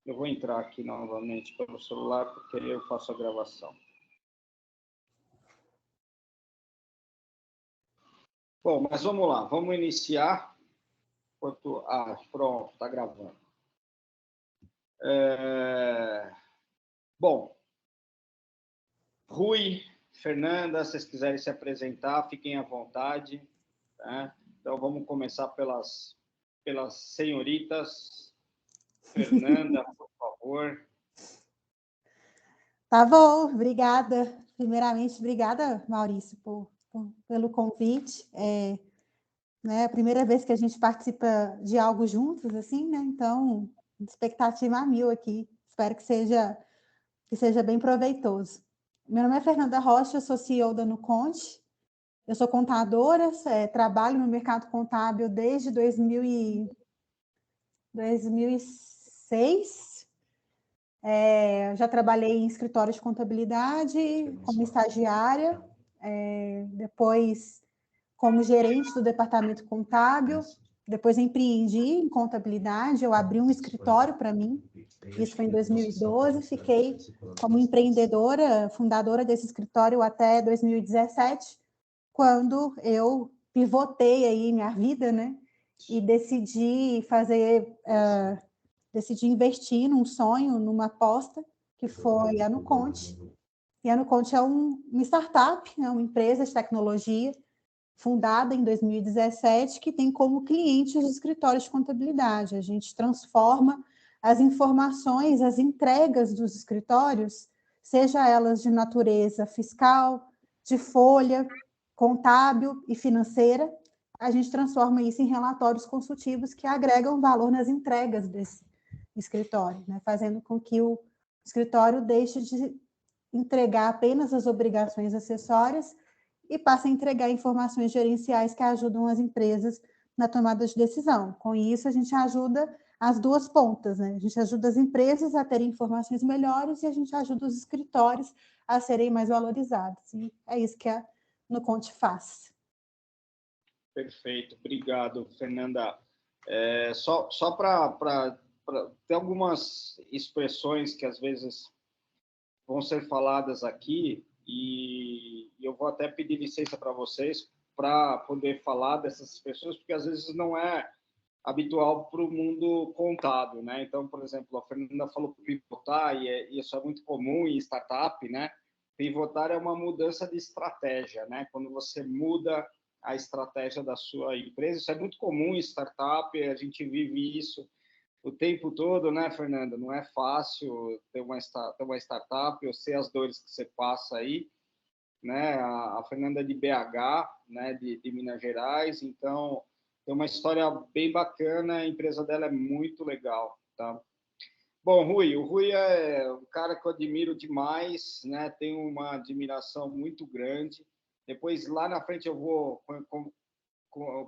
Eu vou entrar aqui novamente pelo celular, porque eu faço a gravação. Bom, mas vamos lá, vamos iniciar. Pronto, está gravando. Bom, Rui, Fernanda, se vocês quiserem se apresentar, fiquem à vontade. Tá? Então, vamos começar pelas senhoritas. Fernanda, por favor. Tá bom, obrigada. Primeiramente, obrigada, Maurício, pelo convite. Né, a primeira vez que a gente participa de algo juntos, assim, né? Então, expectativa a mil aqui. Espero que seja bem proveitoso. Meu nome é Fernanda Rocha, eu sou CEO da Nuconte. Eu sou contadora, trabalho no mercado contábil desde 2006. Já trabalhei em escritório de contabilidade como estagiária, depois como gerente do departamento contábil, depois empreendi em contabilidade, eu abri um escritório para mim, isso foi em 2012, fiquei como empreendedora, fundadora desse escritório até 2017, quando eu pivotei aí minha vida, né, e decidi investir num sonho, numa aposta, que foi a Nuconte. E a Nuconte é uma startup, né, uma empresa de tecnologia, fundada em 2017, que tem como clientes os escritórios de contabilidade. A gente transforma as informações, as entregas dos escritórios, seja elas de natureza fiscal, de folha, contábil e financeira, a gente transforma isso em relatórios consultivos que agregam valor nas entregas desse escritório, né? Fazendo com que o escritório deixe de entregar apenas as obrigações acessórias e passa a entregar informações gerenciais que ajudam as empresas na tomada de decisão. Com isso, a gente ajuda as duas pontas, né? A gente ajuda as empresas a terem informações melhores e a gente ajuda os escritórios a serem mais valorizados. E é isso que a Nuconte faz. Perfeito, obrigado, Fernanda. Só para ter algumas expressões que às vezes vão ser faladas aqui, e eu vou até pedir licença para vocês para poder falar dessas pessoas, porque às vezes não é habitual para o mundo contábil, né? Então, por exemplo, a Fernanda falou pivotar, e isso é muito comum em startup, né? Pivotar é uma mudança de estratégia, né? Quando você muda a estratégia da sua empresa, isso é muito comum em startup, a gente vive isso o tempo todo, né, Fernanda? Não é fácil ter uma startup, eu sei as dores que você passa aí, né? A Fernanda é de BH, né, de Minas Gerais, então tem uma história bem bacana, a empresa dela é muito legal, tá? Bom, o Rui é um cara que eu admiro demais, né? Tenho uma admiração muito grande. Depois, lá na frente, eu vou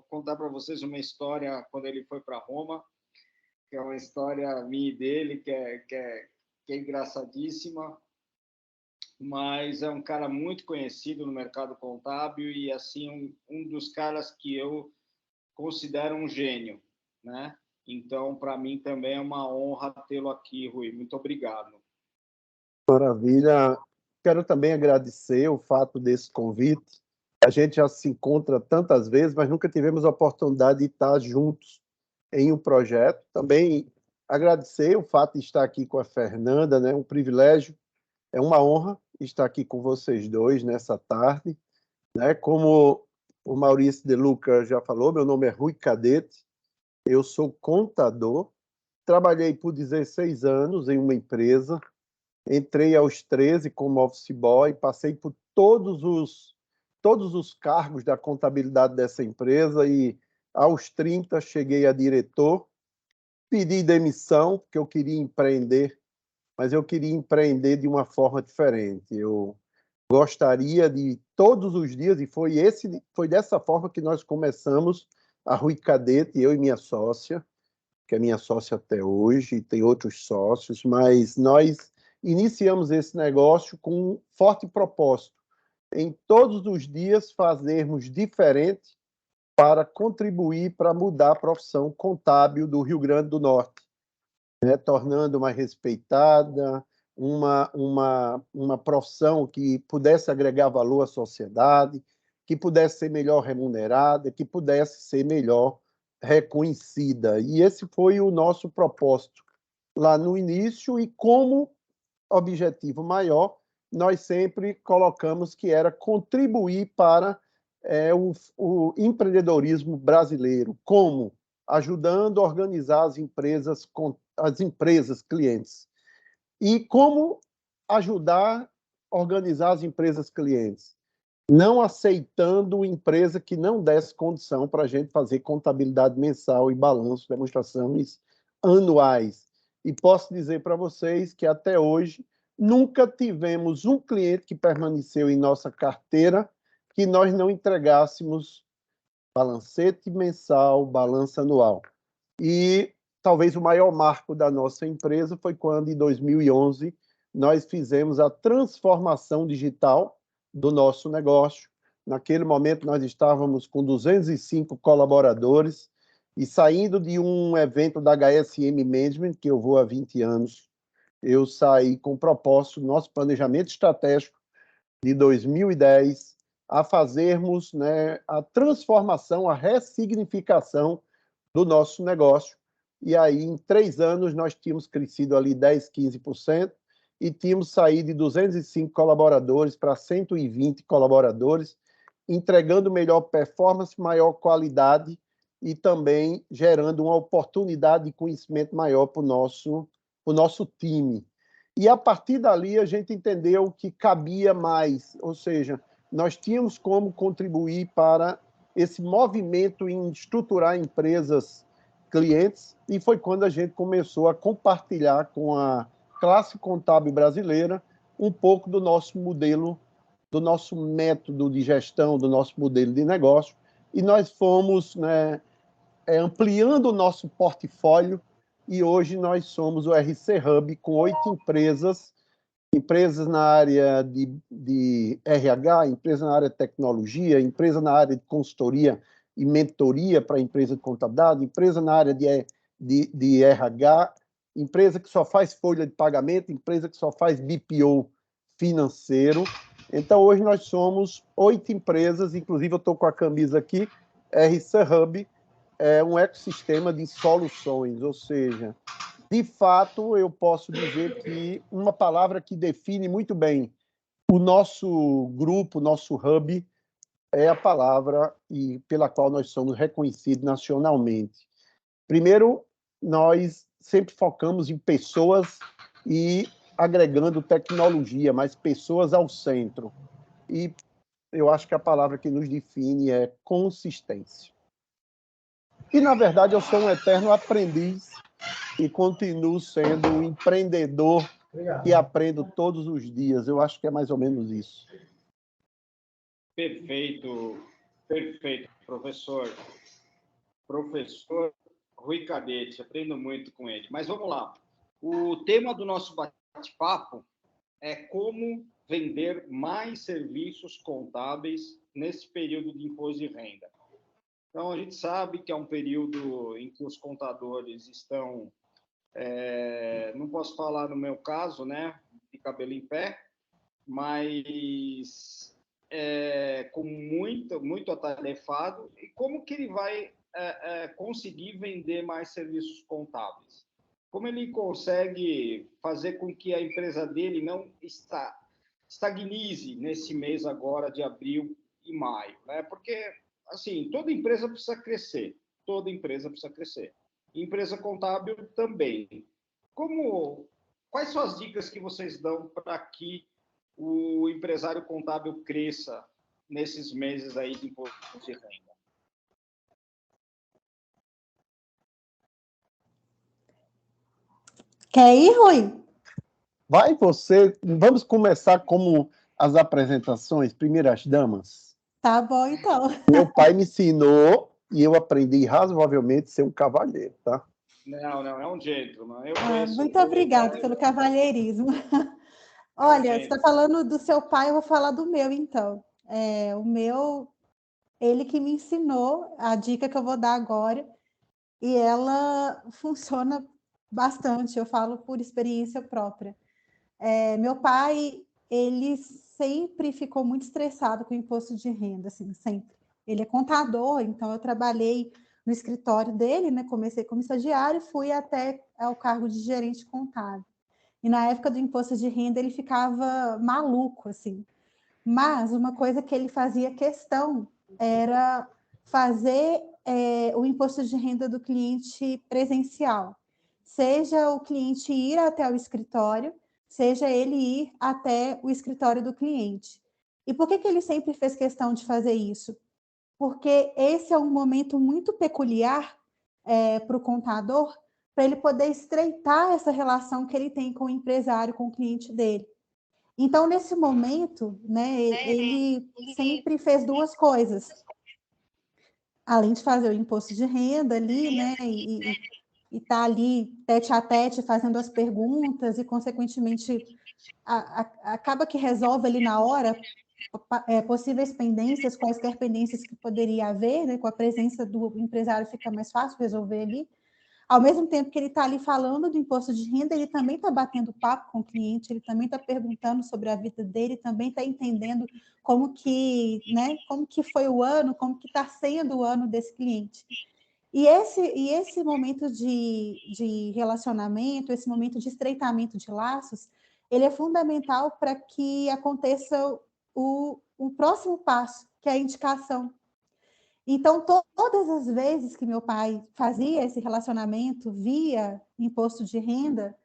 contar para vocês uma história quando ele foi para Roma, que é uma história minha e dele, que é engraçadíssima, mas é um cara muito conhecido no mercado contábil e, assim, um dos caras que eu considero um gênio, né? Então, para mim, também é uma honra tê-lo aqui, Rui. Muito obrigado. Maravilha. Quero também agradecer o fato desse convite. A gente já se encontra tantas vezes, mas nunca tivemos a oportunidade de estar juntos em um projeto. Também agradecer o fato de estar aqui com a Fernanda, né? Um privilégio, é uma honra estar aqui com vocês dois nessa tarde, né? Como o Maurício De Luca já falou, meu nome é Rui Cadete, eu sou contador, trabalhei por 16 anos em uma empresa, entrei aos 13 como office boy, passei por todos os cargos da contabilidade dessa empresa e aos 30 cheguei a diretor, pedi demissão porque eu queria empreender, mas eu queria empreender de uma forma diferente. Eu gostaria de todos os dias, e foi dessa forma que nós começamos a Rui Cadete, eu e minha sócia, que é minha sócia até hoje, e tem outros sócios, mas nós iniciamos esse negócio com um forte propósito, em todos os dias fazermos diferente para contribuir para mudar a profissão contábil do Rio Grande do Norte. né, tornando mais respeitada, uma profissão que pudesse agregar valor à sociedade, que pudesse ser melhor remunerada, que pudesse ser melhor reconhecida. E esse foi o nosso propósito lá no início, e como objetivo maior, nós sempre colocamos que era contribuir para o empreendedorismo brasileiro. Como? Ajudando a organizar as empresas clientes. E como ajudar a organizar as empresas clientes? Não aceitando empresa que não desse condição para a gente fazer contabilidade mensal e balanço, demonstrações anuais. E posso dizer para vocês que até hoje nunca tivemos um cliente que permaneceu em nossa carteira que nós não entregássemos balancete mensal, balança anual. E talvez o maior marco da nossa empresa foi quando, em 2011, nós fizemos a transformação digital do nosso negócio. Naquele momento, nós estávamos com 205 colaboradores e saindo de um evento da HSM Management, que eu vou há 20 anos, eu saí com o propósito, nosso planejamento estratégico de 2010, a fazermos, né, a transformação, a ressignificação do nosso negócio. E aí, em 3 anos, nós tínhamos crescido ali 10%, 15%, e tínhamos saído de 205 colaboradores para 120 colaboradores, entregando melhor performance, maior qualidade e também gerando uma oportunidade de conhecimento maior para o nosso time. E, a partir dali, a gente entendeu que cabia mais, ou seja, nós tínhamos como contribuir para esse movimento em estruturar empresas clientes, e foi quando a gente começou a compartilhar com a classe contábil brasileira um pouco do nosso modelo, do nosso método de gestão, do nosso modelo de negócio, e nós fomos, né, ampliando o nosso portfólio, e hoje nós somos o RC Hub com 8 empresas na área de RH, empresa na área de tecnologia, empresa na área de consultoria e mentoria para a empresa de contabilidade, empresa na área de RH, empresa que só faz folha de pagamento, empresa que só faz BPO financeiro. Então, hoje nós somos 8 empresas, inclusive eu estou com a camisa aqui, RC Hub, é um ecossistema de soluções, ou seja, de fato, eu posso dizer que uma palavra que define muito bem o nosso grupo, o nosso hub, é a palavra pela qual nós somos reconhecidos nacionalmente. Primeiro, nós sempre focamos em pessoas e agregando tecnologia, mas pessoas ao centro. E eu acho que a palavra que nos define é consistência. E, na verdade, eu sou um eterno aprendiz e continuo sendo um empreendedor que aprendo todos os dias. Eu acho que é mais ou menos isso. Perfeito, perfeito, professor. Professor Rui Cadete, aprendo muito com ele. Mas vamos lá. O tema do nosso bate-papo é como vender mais serviços contábeis nesse período de imposto de renda. Então, a gente sabe que é um período em que os contadores estão, não posso falar no meu caso, né, de cabelo em pé, mas com muito atarefado. E como que ele vai conseguir vender mais serviços contábeis? Como ele consegue fazer com que a empresa dele não estagnize nesse mês agora de abril e maio, né? Porque, assim, toda empresa precisa crescer, Empresa contábil também. Quais são as dicas que vocês dão para que o empresário contábil cresça nesses meses aí de imposto de renda? Quer ir, Rui? Vai você. Vamos começar como as apresentações, primeiras damas. Tá bom, então. Meu pai me ensinou e eu aprendi razoavelmente a ser um cavalheiro, tá? Não, é um gentleman. Muito obrigada pelo cavalheirismo. Olha, você está falando do seu pai, eu vou falar do meu, então. O meu, ele que me ensinou a dica que eu vou dar agora, e ela funciona bastante, eu falo por experiência própria. Meu pai, ele sempre ficou muito estressado com o imposto de renda, assim, sempre. Ele é contador, então eu trabalhei no escritório dele, né? Comecei como estagiário, fui até ao cargo de gerente contábil. E na época do imposto de renda ele ficava maluco, assim. Mas uma coisa que ele fazia questão era fazer o imposto de renda do cliente presencial. Seja o cliente ir até o escritório, seja ele ir até o escritório do cliente. E por que ele sempre fez questão de fazer isso? Porque esse é um momento muito peculiar para o contador, para ele poder estreitar essa relação que ele tem com o empresário, com o cliente dele. Então, nesse momento, né, ele sempre fez duas coisas. Além de fazer o imposto de renda ali, né, e tá ali tete a tete fazendo as perguntas e, consequentemente, acaba que resolve ali na hora possíveis pendências, quaisquer pendências que poderia haver, né, com a presença do empresário fica mais fácil resolver ali. Ao mesmo tempo que ele está ali falando do imposto de renda, ele também está batendo papo com o cliente, ele também está perguntando sobre a vida dele, também está entendendo como que foi o ano, como que está sendo o ano desse cliente. E esse momento de relacionamento, esse momento de estreitamento de laços, ele é fundamental para que aconteça o próximo passo, que é a indicação. Então, todas as vezes que meu pai fazia esse relacionamento via imposto de renda,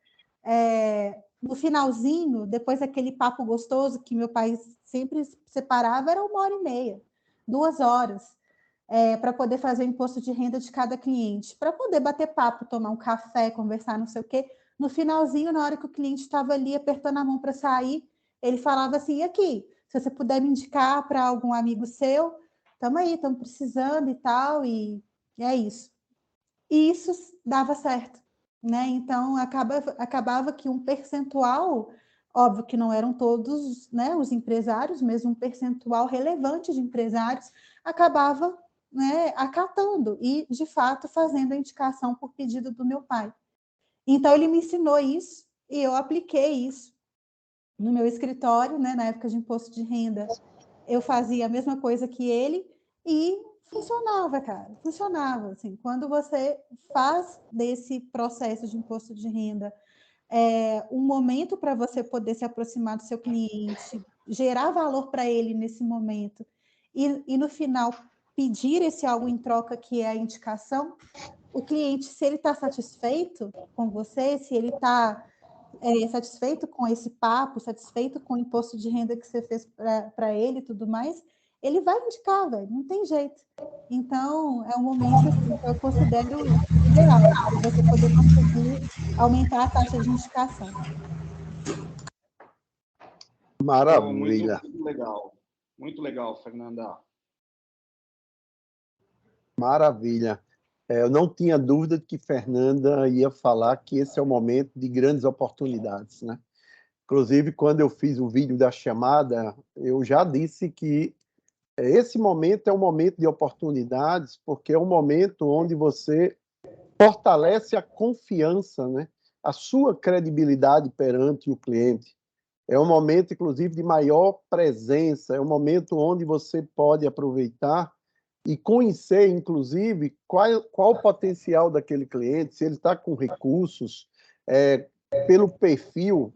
no finalzinho, depois daquele papo gostoso que meu pai sempre separava, era 1h30, 2 horas, para poder fazer o imposto de renda de cada cliente, para poder bater papo, tomar um café, conversar, não sei o quê. No finalzinho, na hora que o cliente estava ali apertando a mão para sair, ele falava assim: e aqui, se você puder me indicar para algum amigo seu, estamos aí, estamos precisando e tal, e é isso. E isso dava certo, né? Então, acabava que um percentual, óbvio que não eram todos, né, os empresários, mas um percentual relevante de empresários acabava, né, acatando e, de fato, fazendo a indicação por pedido do meu pai. Então, ele me ensinou isso e eu apliquei isso no meu escritório, né, na época de imposto de renda. Eu fazia a mesma coisa que ele e funcionava, cara, funcionava. Assim, quando você faz desse processo de imposto de renda um momento para você poder se aproximar do seu cliente, gerar valor para ele nesse momento e no final pedir esse algo em troca que é a indicação, o cliente, se ele está satisfeito com você, se ele está satisfeito com esse papo, satisfeito com o imposto de renda que você fez para ele e tudo mais, ele vai indicar, velho, não tem jeito. Então, é um momento assim, que eu considero ideal para você poder conseguir aumentar a taxa de indicação. Maravilha. Muito legal, Fernanda. Maravilha. Eu não tinha dúvida de que Fernanda ia falar que esse é o momento de grandes oportunidades, né? Inclusive, quando eu fiz o vídeo da chamada, eu já disse que esse momento é um momento de oportunidades, porque é um momento onde você fortalece a confiança, né? A sua credibilidade perante o cliente. É um momento, inclusive, de maior presença, é um momento onde você pode aproveitar e conhecer, inclusive, qual o potencial daquele cliente, se ele está com recursos, pelo perfil,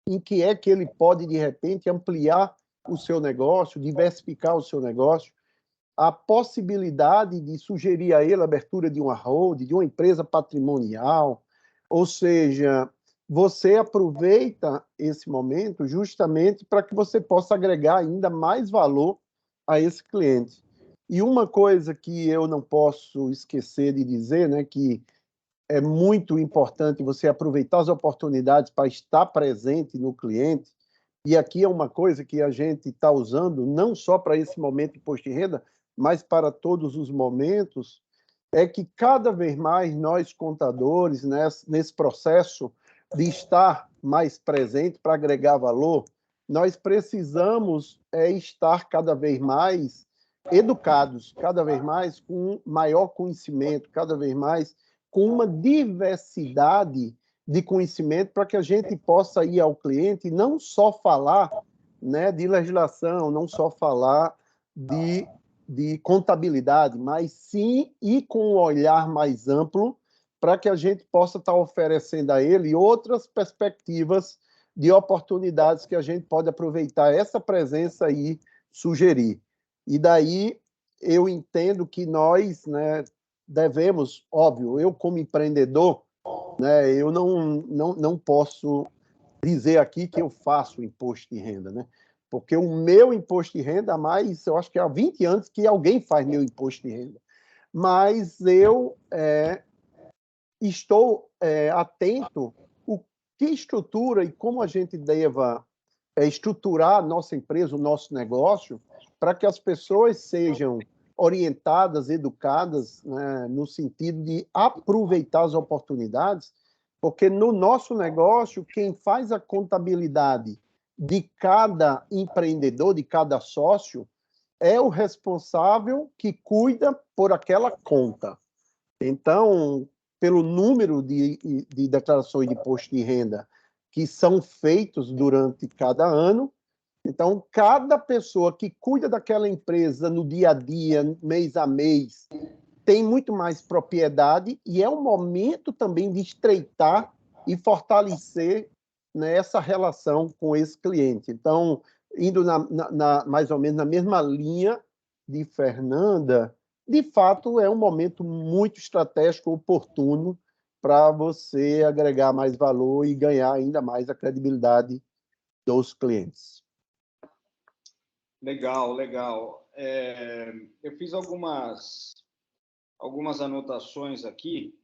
em que é que ele pode, de repente, ampliar o seu negócio, diversificar o seu negócio, a possibilidade de sugerir a ele a abertura de uma holding, de uma empresa patrimonial, ou seja, você aproveita esse momento justamente para que você possa agregar ainda mais valor a esse cliente. E uma coisa que eu não posso esquecer de dizer, né, que é muito importante você aproveitar as oportunidades para estar presente no cliente, e aqui é uma coisa que a gente está usando não só para esse momento de imposto de renda, mas para todos os momentos, é que cada vez mais nós, contadores, nesse processo de estar mais presente para agregar valor, nós precisamos estar cada vez mais educados, cada vez mais com maior conhecimento, cada vez mais com uma diversidade de conhecimento para que a gente possa ir ao cliente e não só falar, né, de legislação, não só falar de contabilidade, mas sim ir com um olhar mais amplo para que a gente possa estar oferecendo a ele outras perspectivas de oportunidades que a gente pode aproveitar essa presença e sugerir. E daí eu entendo que nós, né, devemos, óbvio, eu como empreendedor, né, eu não posso dizer aqui que eu faço imposto de renda, né? Porque o meu imposto de renda, mais, eu acho que há 20 anos que alguém faz meu imposto de renda. Mas eu estou atento o que estrutura e como a gente deva estruturar a nossa empresa, o nosso negócio, para que as pessoas sejam orientadas, educadas, né, no sentido de aproveitar as oportunidades, porque no nosso negócio, quem faz a contabilidade de cada empreendedor, de cada sócio, é o responsável que cuida por aquela conta. Então, pelo número de declarações de imposto de renda que são feitos durante cada ano, então, cada pessoa que cuida daquela empresa no dia a dia, mês a mês, tem muito mais propriedade e é um momento também de estreitar e fortalecer, né, essa relação com esse cliente. Então, indo mais ou menos na mesma linha de Fernanda, de fato, é um momento muito estratégico, oportuno, para você agregar mais valor e ganhar ainda mais a credibilidade dos clientes. Legal, legal. Eu fiz algumas anotações aqui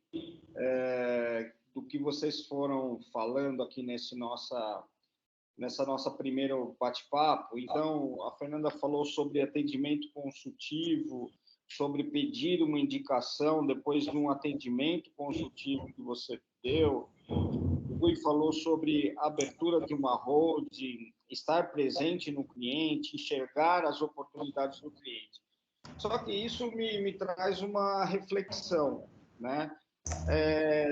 do que vocês foram falando aqui nessa nossa primeiro bate-papo. Então, a Fernanda falou sobre atendimento consultivo, sobre pedir uma indicação depois de um atendimento consultivo que você deu. O Rui falou sobre a abertura de uma holding, estar presente no cliente, enxergar as oportunidades do cliente. Só que isso me traz uma reflexão, né?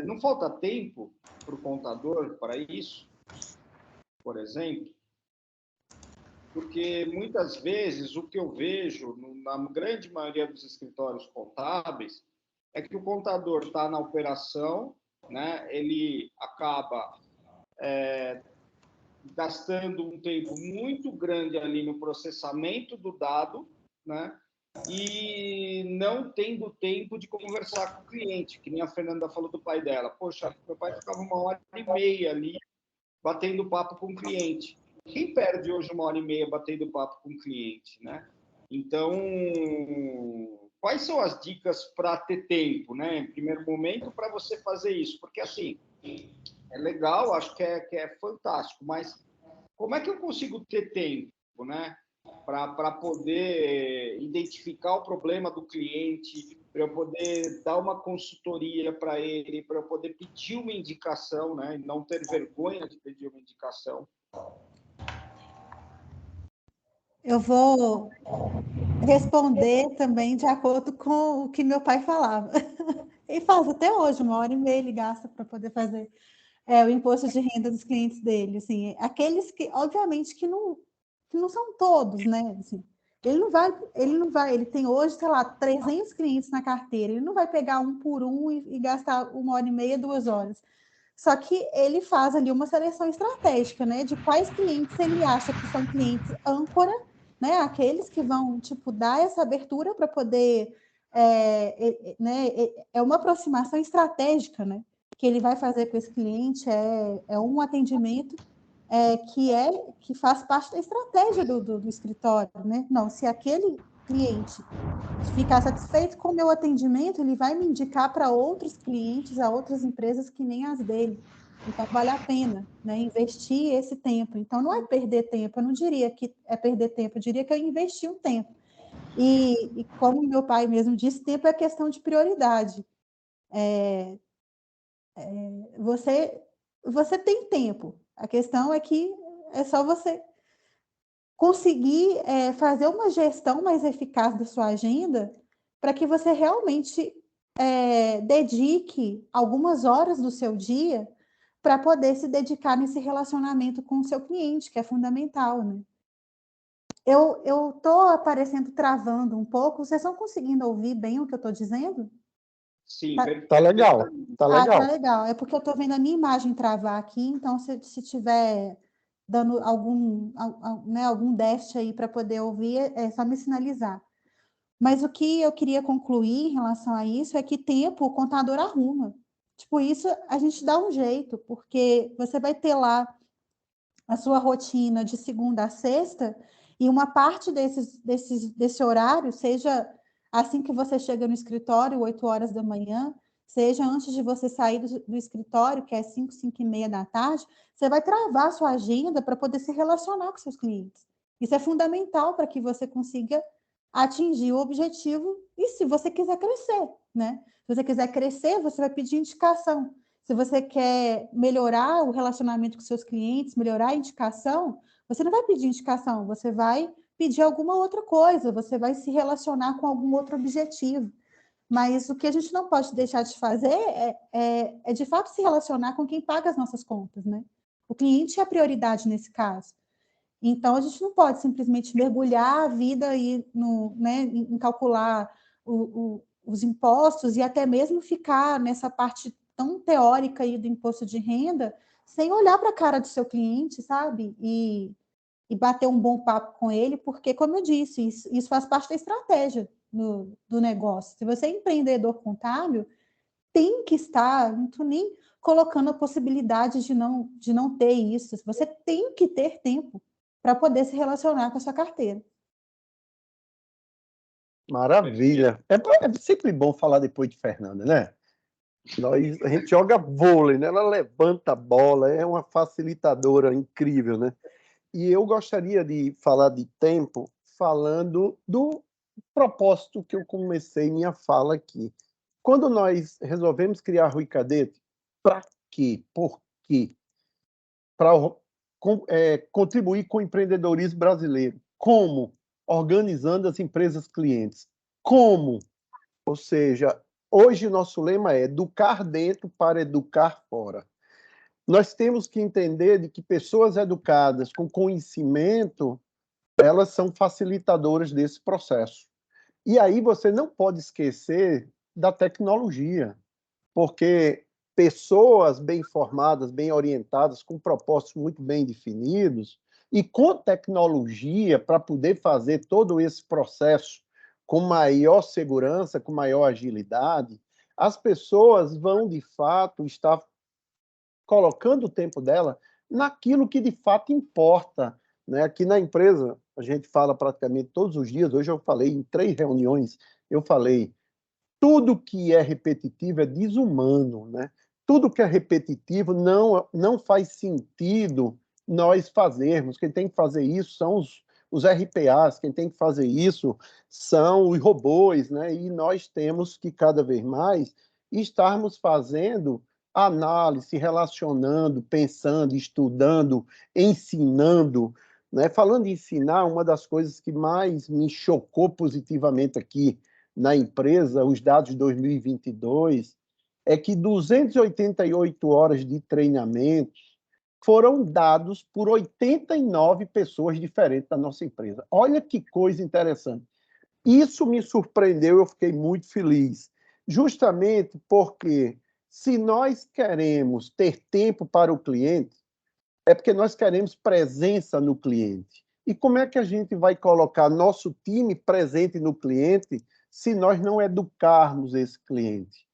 Não falta tempo para o contador para isso, por exemplo, porque muitas vezes o que eu vejo na grande maioria dos escritórios contábeis é que o contador está na operação, né? Ele acaba gastando um tempo muito grande ali no processamento do dado, né? E não tendo tempo de conversar com o cliente, que nem a Fernanda falou do pai dela. Poxa, meu pai ficava 1h30 ali batendo papo com o cliente. Quem perde hoje 1h30 batendo papo com o cliente, né? Então, quais são as dicas para ter tempo, né? Em primeiro momento, para você fazer isso? Porque, assim, é legal, acho que é fantástico, mas como é que eu consigo ter tempo, né? Para poder identificar o problema do cliente, para eu poder dar uma consultoria para ele, para eu poder pedir uma indicação, né? E não ter vergonha de pedir uma indicação. Eu vou responder também de acordo com o que meu pai falava. Ele faz até hoje, 1h30 ele gasta para poder fazer o imposto de renda dos clientes dele. Assim, aqueles que, obviamente, que não são todos, né? Assim, ele tem hoje, sei lá, 300 clientes na carteira, ele não vai pegar um por um e gastar 1h30, 2 horas. Só que ele faz ali uma seleção estratégica, né? De quais clientes ele acha que são clientes âncora, né? Aqueles que vão, tipo, dar essa abertura para poder... né? É uma aproximação estratégica, né? Que ele vai fazer com esse cliente, é um atendimento que faz parte da estratégia do escritório, né? Não, se aquele cliente ficar satisfeito com o meu atendimento, ele vai me indicar para outros clientes, a outras empresas que nem as dele. Então, vale a pena, né, investir esse tempo. Então, não é perder tempo, eu não diria que é perder tempo, eu diria que eu investi um tempo. E como meu pai mesmo disse, tempo é questão de prioridade. Você tem tempo, a questão é que é só você conseguir fazer uma gestão mais eficaz da sua agenda para que você realmente dedique algumas horas do seu dia para poder se dedicar nesse relacionamento com o seu cliente, que é fundamental, né? Eu estou aparecendo travando um pouco, vocês estão conseguindo ouvir bem o que eu estou dizendo? Sim, Tá legal, tá Tá legal. legal. É porque eu estou vendo a minha imagem travar aqui, então se tiver dando algum déficit aí para poder ouvir, é só me sinalizar. Mas o que eu queria concluir em relação a isso é que tempo o contador arruma. Tipo, isso a gente dá um jeito, porque você vai ter lá a sua rotina de segunda a sexta, e uma parte desse horário, seja assim que você chega no escritório, 8 horas da manhã, seja antes de você sair do escritório, que é 5, 5 e meia da tarde, você vai travar a sua agenda para poder se relacionar com seus clientes. Isso é fundamental para que você consiga atingir o objetivo e se você quiser crescer, né? Se você quiser crescer, você vai pedir indicação. Se você quer melhorar o relacionamento com seus clientes, melhorar a indicação, você não vai pedir indicação, você vai pedir alguma outra coisa, você vai se relacionar com algum outro objetivo. Mas o que a gente não pode deixar de fazer é de fato se relacionar com quem paga as nossas contas, né? O cliente é a prioridade nesse caso. Então, a gente não pode simplesmente mergulhar a vida em calcular os impostos e até mesmo ficar nessa parte tão teórica aí do imposto de renda sem olhar para a cara do seu cliente, sabe? E bater um bom papo com ele, porque, como eu disse, isso faz parte da estratégia do negócio. Se você é empreendedor contábil, tem que estar, não estou nem colocando a possibilidade de não ter isso. Você tem que ter tempo para poder se relacionar com a sua carteira. Maravilha. É sempre bom falar depois de Fernanda, né? A gente joga vôlei, né? Ela levanta a bola, é uma facilitadora incrível, né? E eu gostaria de falar de tempo falando do propósito que eu comecei minha fala aqui. Quando nós resolvemos criar Rui Cadete, para quê? Por quê? Para contribuir com o empreendedorismo brasileiro. Como? Organizando as empresas clientes. Como? Ou seja, hoje nosso lema é educar dentro para educar fora. Nós temos que entender de que pessoas educadas com conhecimento, elas são facilitadoras desse processo. E aí você não pode esquecer da tecnologia, porque pessoas bem formadas, bem orientadas, com propósitos muito bem definidos, e com tecnologia para poder fazer todo esse processo com maior segurança, com maior agilidade, as pessoas vão, de fato, estar colocando o tempo dela naquilo que, de fato, importa. Né? Aqui na empresa, a gente fala praticamente todos os dias, hoje eu falei em 3 reuniões, eu falei, tudo que é repetitivo é desumano, né? Tudo que é repetitivo não faz sentido nós fazermos. Quem tem que fazer isso são os RPAs, quem tem que fazer isso são os robôs, né? E nós temos que, cada vez mais, estarmos fazendo análise, relacionando, pensando, estudando, ensinando. Né? Falando em ensinar, uma das coisas que mais me chocou positivamente aqui na empresa, os dados de 2022, é que 288 horas de treinamento foram dados por 89 pessoas diferentes da nossa empresa. Olha que coisa interessante. Isso me surpreendeu, eu fiquei muito feliz. Justamente porque, se nós queremos ter tempo para o cliente, é porque nós queremos presença no cliente. E como é que a gente vai colocar nosso time presente no cliente se nós não educarmos esse cliente?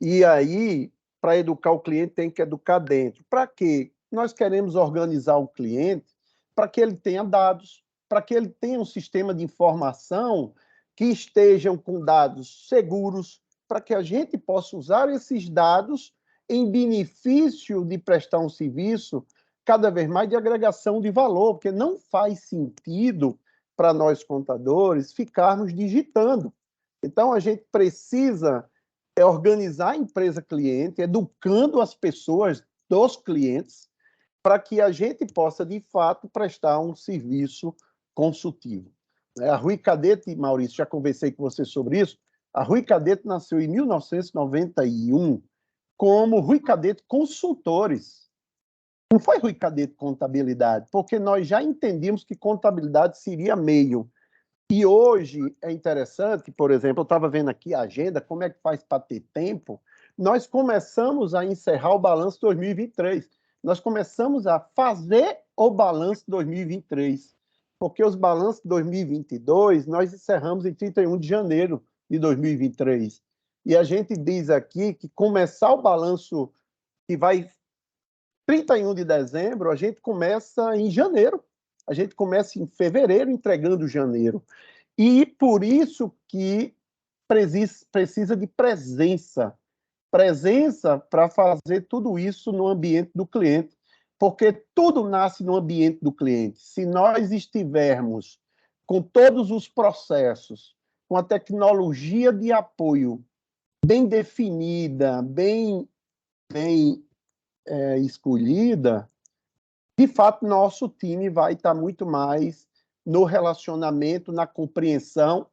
E aí, para educar o cliente, tem que educar dentro. Para quê? Nós queremos organizar o cliente para que ele tenha dados, para que ele tenha um sistema de informação que estejam com dados seguros, para que a gente possa usar esses dados em benefício de prestar um serviço cada vez mais de agregação de valor, porque não faz sentido para nós contadores ficarmos digitando. Então, a gente precisa organizar a empresa cliente, educando as pessoas dos clientes, para que a gente possa, de fato, prestar um serviço consultivo. A Rui Cadete, Maurício, já conversei com você sobre isso, A Rui Cadeto nasceu em 1991 como Rui Cadeto Consultores. Não foi Rui Cadeto Contabilidade, porque nós já entendíamos que contabilidade seria meio. E hoje é interessante, por exemplo, eu estava vendo aqui a agenda, como é que faz para ter tempo. Nós começamos a encerrar o balanço 2023. Nós começamos a fazer o balanço 2023, porque os balanços 2022 nós encerramos em 31 de janeiro de 2023. E a gente diz aqui que começar o balanço que vai 31 de dezembro, a gente começa em janeiro. A gente começa em fevereiro, entregando janeiro. E por isso que precisa de presença. Presença para fazer tudo isso no ambiente do cliente, porque tudo nasce no ambiente do cliente. Se nós estivermos com todos os processos, com a tecnologia de apoio bem definida, bem escolhida, de fato, nosso time vai estar muito mais no relacionamento, na compreensão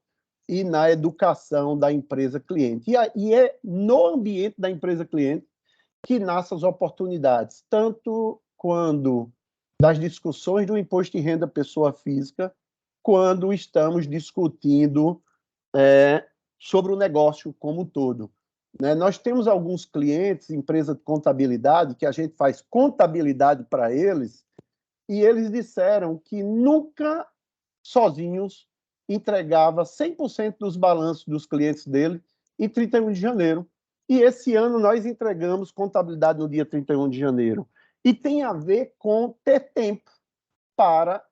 e na educação da empresa cliente. E é no ambiente da empresa cliente que nascem as oportunidades, tanto quando das discussões do imposto de renda pessoa física, quando estamos discutindo sobre o negócio como um todo. Né? Nós temos alguns clientes, empresa de contabilidade, que a gente faz contabilidade para eles, e eles disseram que nunca, sozinhos, entregava 100% dos balanços dos clientes dele em 31 de janeiro. E esse ano nós entregamos contabilidade no dia 31 de janeiro. E tem a ver com ter tempo para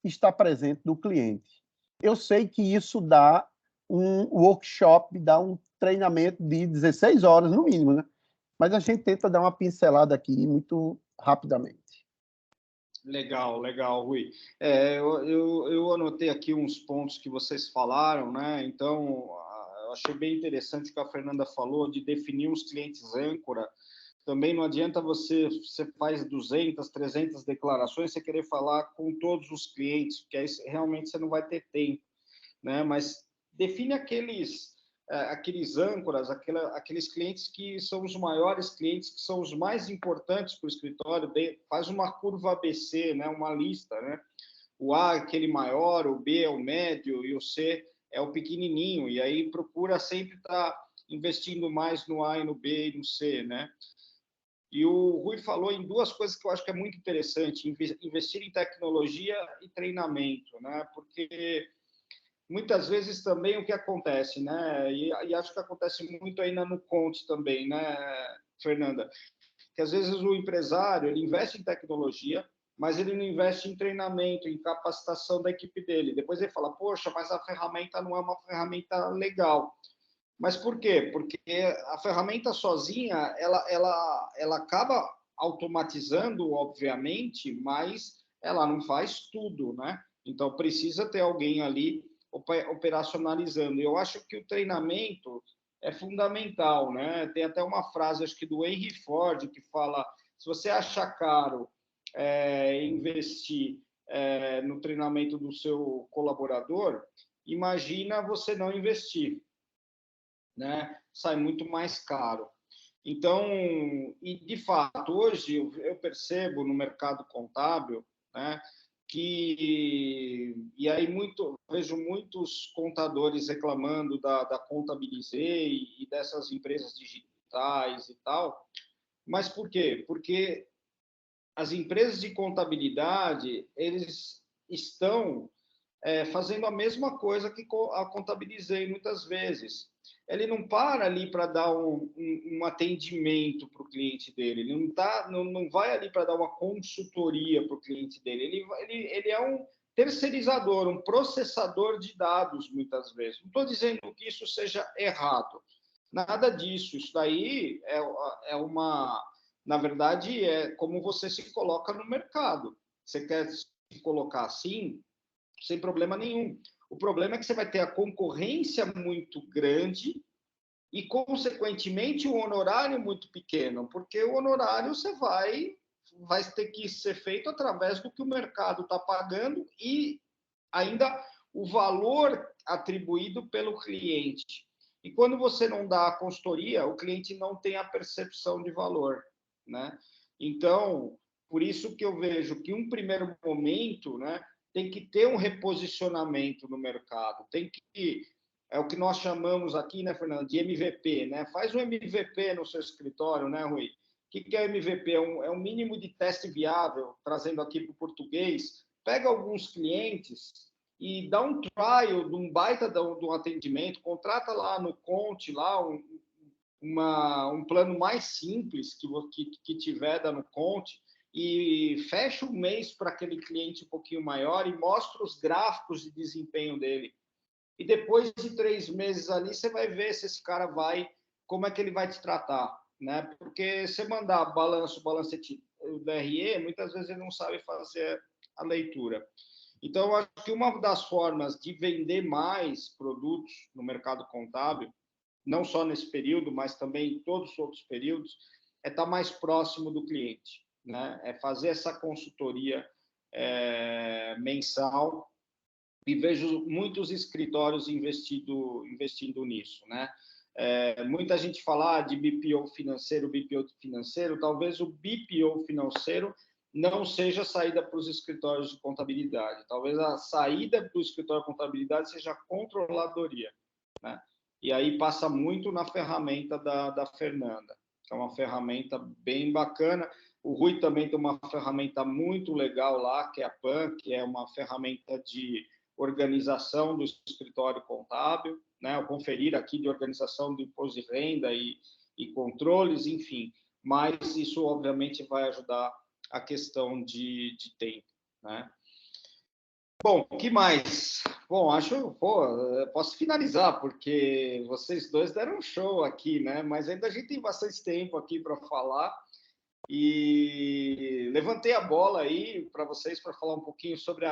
estar presente no cliente. Eu sei que isso dá um workshop, dá um treinamento de 16 horas, no mínimo, né? Mas a gente tenta dar uma pincelada aqui muito rapidamente. Legal, legal, Rui. Eu anotei aqui uns pontos que vocês falaram, né? Então, eu achei bem interessante o que a Fernanda falou de definir os clientes âncora. Também não adianta você faz 200, 300 declarações, você querer falar com todos os clientes, porque aí realmente você não vai ter tempo, né? Mas define aqueles âncoras, aqueles clientes que são os maiores clientes, que são os mais importantes para o escritório, faz uma curva ABC, né? Uma lista, né? O A é aquele maior, o B é o médio e o C é o pequenininho, e aí procura sempre estar investindo mais no A e no B e no C, né? E o Rui falou em duas coisas que eu acho que é muito interessante, investir em tecnologia e treinamento, né? Porque muitas vezes também o que acontece, né? E acho que acontece muito ainda no Conte também, né, Fernanda? Que às vezes o empresário ele investe em tecnologia, mas ele não investe em treinamento, em capacitação da equipe dele. Depois ele fala, poxa, mas a ferramenta não é uma ferramenta legal. Mas por quê? Porque a ferramenta sozinha, ela acaba automatizando, obviamente, mas ela não faz tudo, né? Então, precisa ter alguém ali operacionalizando. Eu acho que o treinamento é fundamental, né? Tem até uma frase, acho que do Henry Ford, que fala, se você achar caro investir no treinamento do seu colaborador, imagina você não investir, né? Sai muito mais caro. Então, e de fato, hoje eu percebo no mercado contábil, né, e aí vejo muitos contadores reclamando da Contabilizei e dessas empresas digitais e tal. Mas por quê? Porque as empresas de contabilidade, eles estão fazendo a mesma coisa que a Contabilizei muitas vezes. Ele não para ali para dar um atendimento para o cliente dele, ele não vai ali para dar uma consultoria para o cliente dele, ele é um terceirizador, um processador de dados, muitas vezes. Não estou dizendo que isso seja errado, nada disso. Isso daí na verdade, é como você se coloca no mercado. Você quer se colocar assim, sem problema nenhum. O problema é que você vai ter a concorrência muito grande e, consequentemente, o honorário muito pequeno, porque o honorário você vai ter que ser feito através do que o mercado está pagando e ainda o valor atribuído pelo cliente. E quando você não dá a consultoria, o cliente não tem a percepção de valor, né? Então, por isso que eu vejo que um primeiro momento, né, tem que ter um reposicionamento no mercado, tem que é o que nós chamamos aqui, né, Fernando, de MVP, né? Faz um MVP no seu escritório, né, Rui? O que é MVP? É um mínimo de teste viável, trazendo aqui para o português. Pega alguns clientes e dá um trial de um baita de um atendimento, contrata lá no Conte, lá um plano mais simples que tiver da no Conte, e fecha um mês para aquele cliente um pouquinho maior e mostra os gráficos de desempenho dele. E depois de 3 meses ali, você vai ver se esse cara como é que ele vai te tratar, né? Porque você mandar balancete do RE, muitas vezes ele não sabe fazer a leitura. Então, eu acho que uma das formas de vender mais produtos no mercado contábil, não só nesse período, mas também em todos os outros períodos, é estar mais próximo do cliente, né? É fazer essa consultoria mensal, e vejo muitos escritórios investindo nisso, né? Muita gente fala de BPO financeiro, talvez o BPO financeiro não seja a saída para os escritórios de contabilidade, talvez a saída para o escritório de contabilidade seja a controladoria, né? E aí passa muito na ferramenta da Fernanda, que é uma ferramenta bem bacana. O Rui também tem uma ferramenta muito legal lá, que é a PAN, que é uma ferramenta de organização do escritório contábil, né? O conferir aqui de organização do imposto de renda e controles, enfim. Mas isso, obviamente, vai ajudar a questão de tempo, né? Bom, o que mais? Bom, posso finalizar, porque vocês dois deram um show aqui, né? Mas ainda a gente tem bastante tempo aqui para falar. E levantei a bola aí para vocês para falar um pouquinho sobre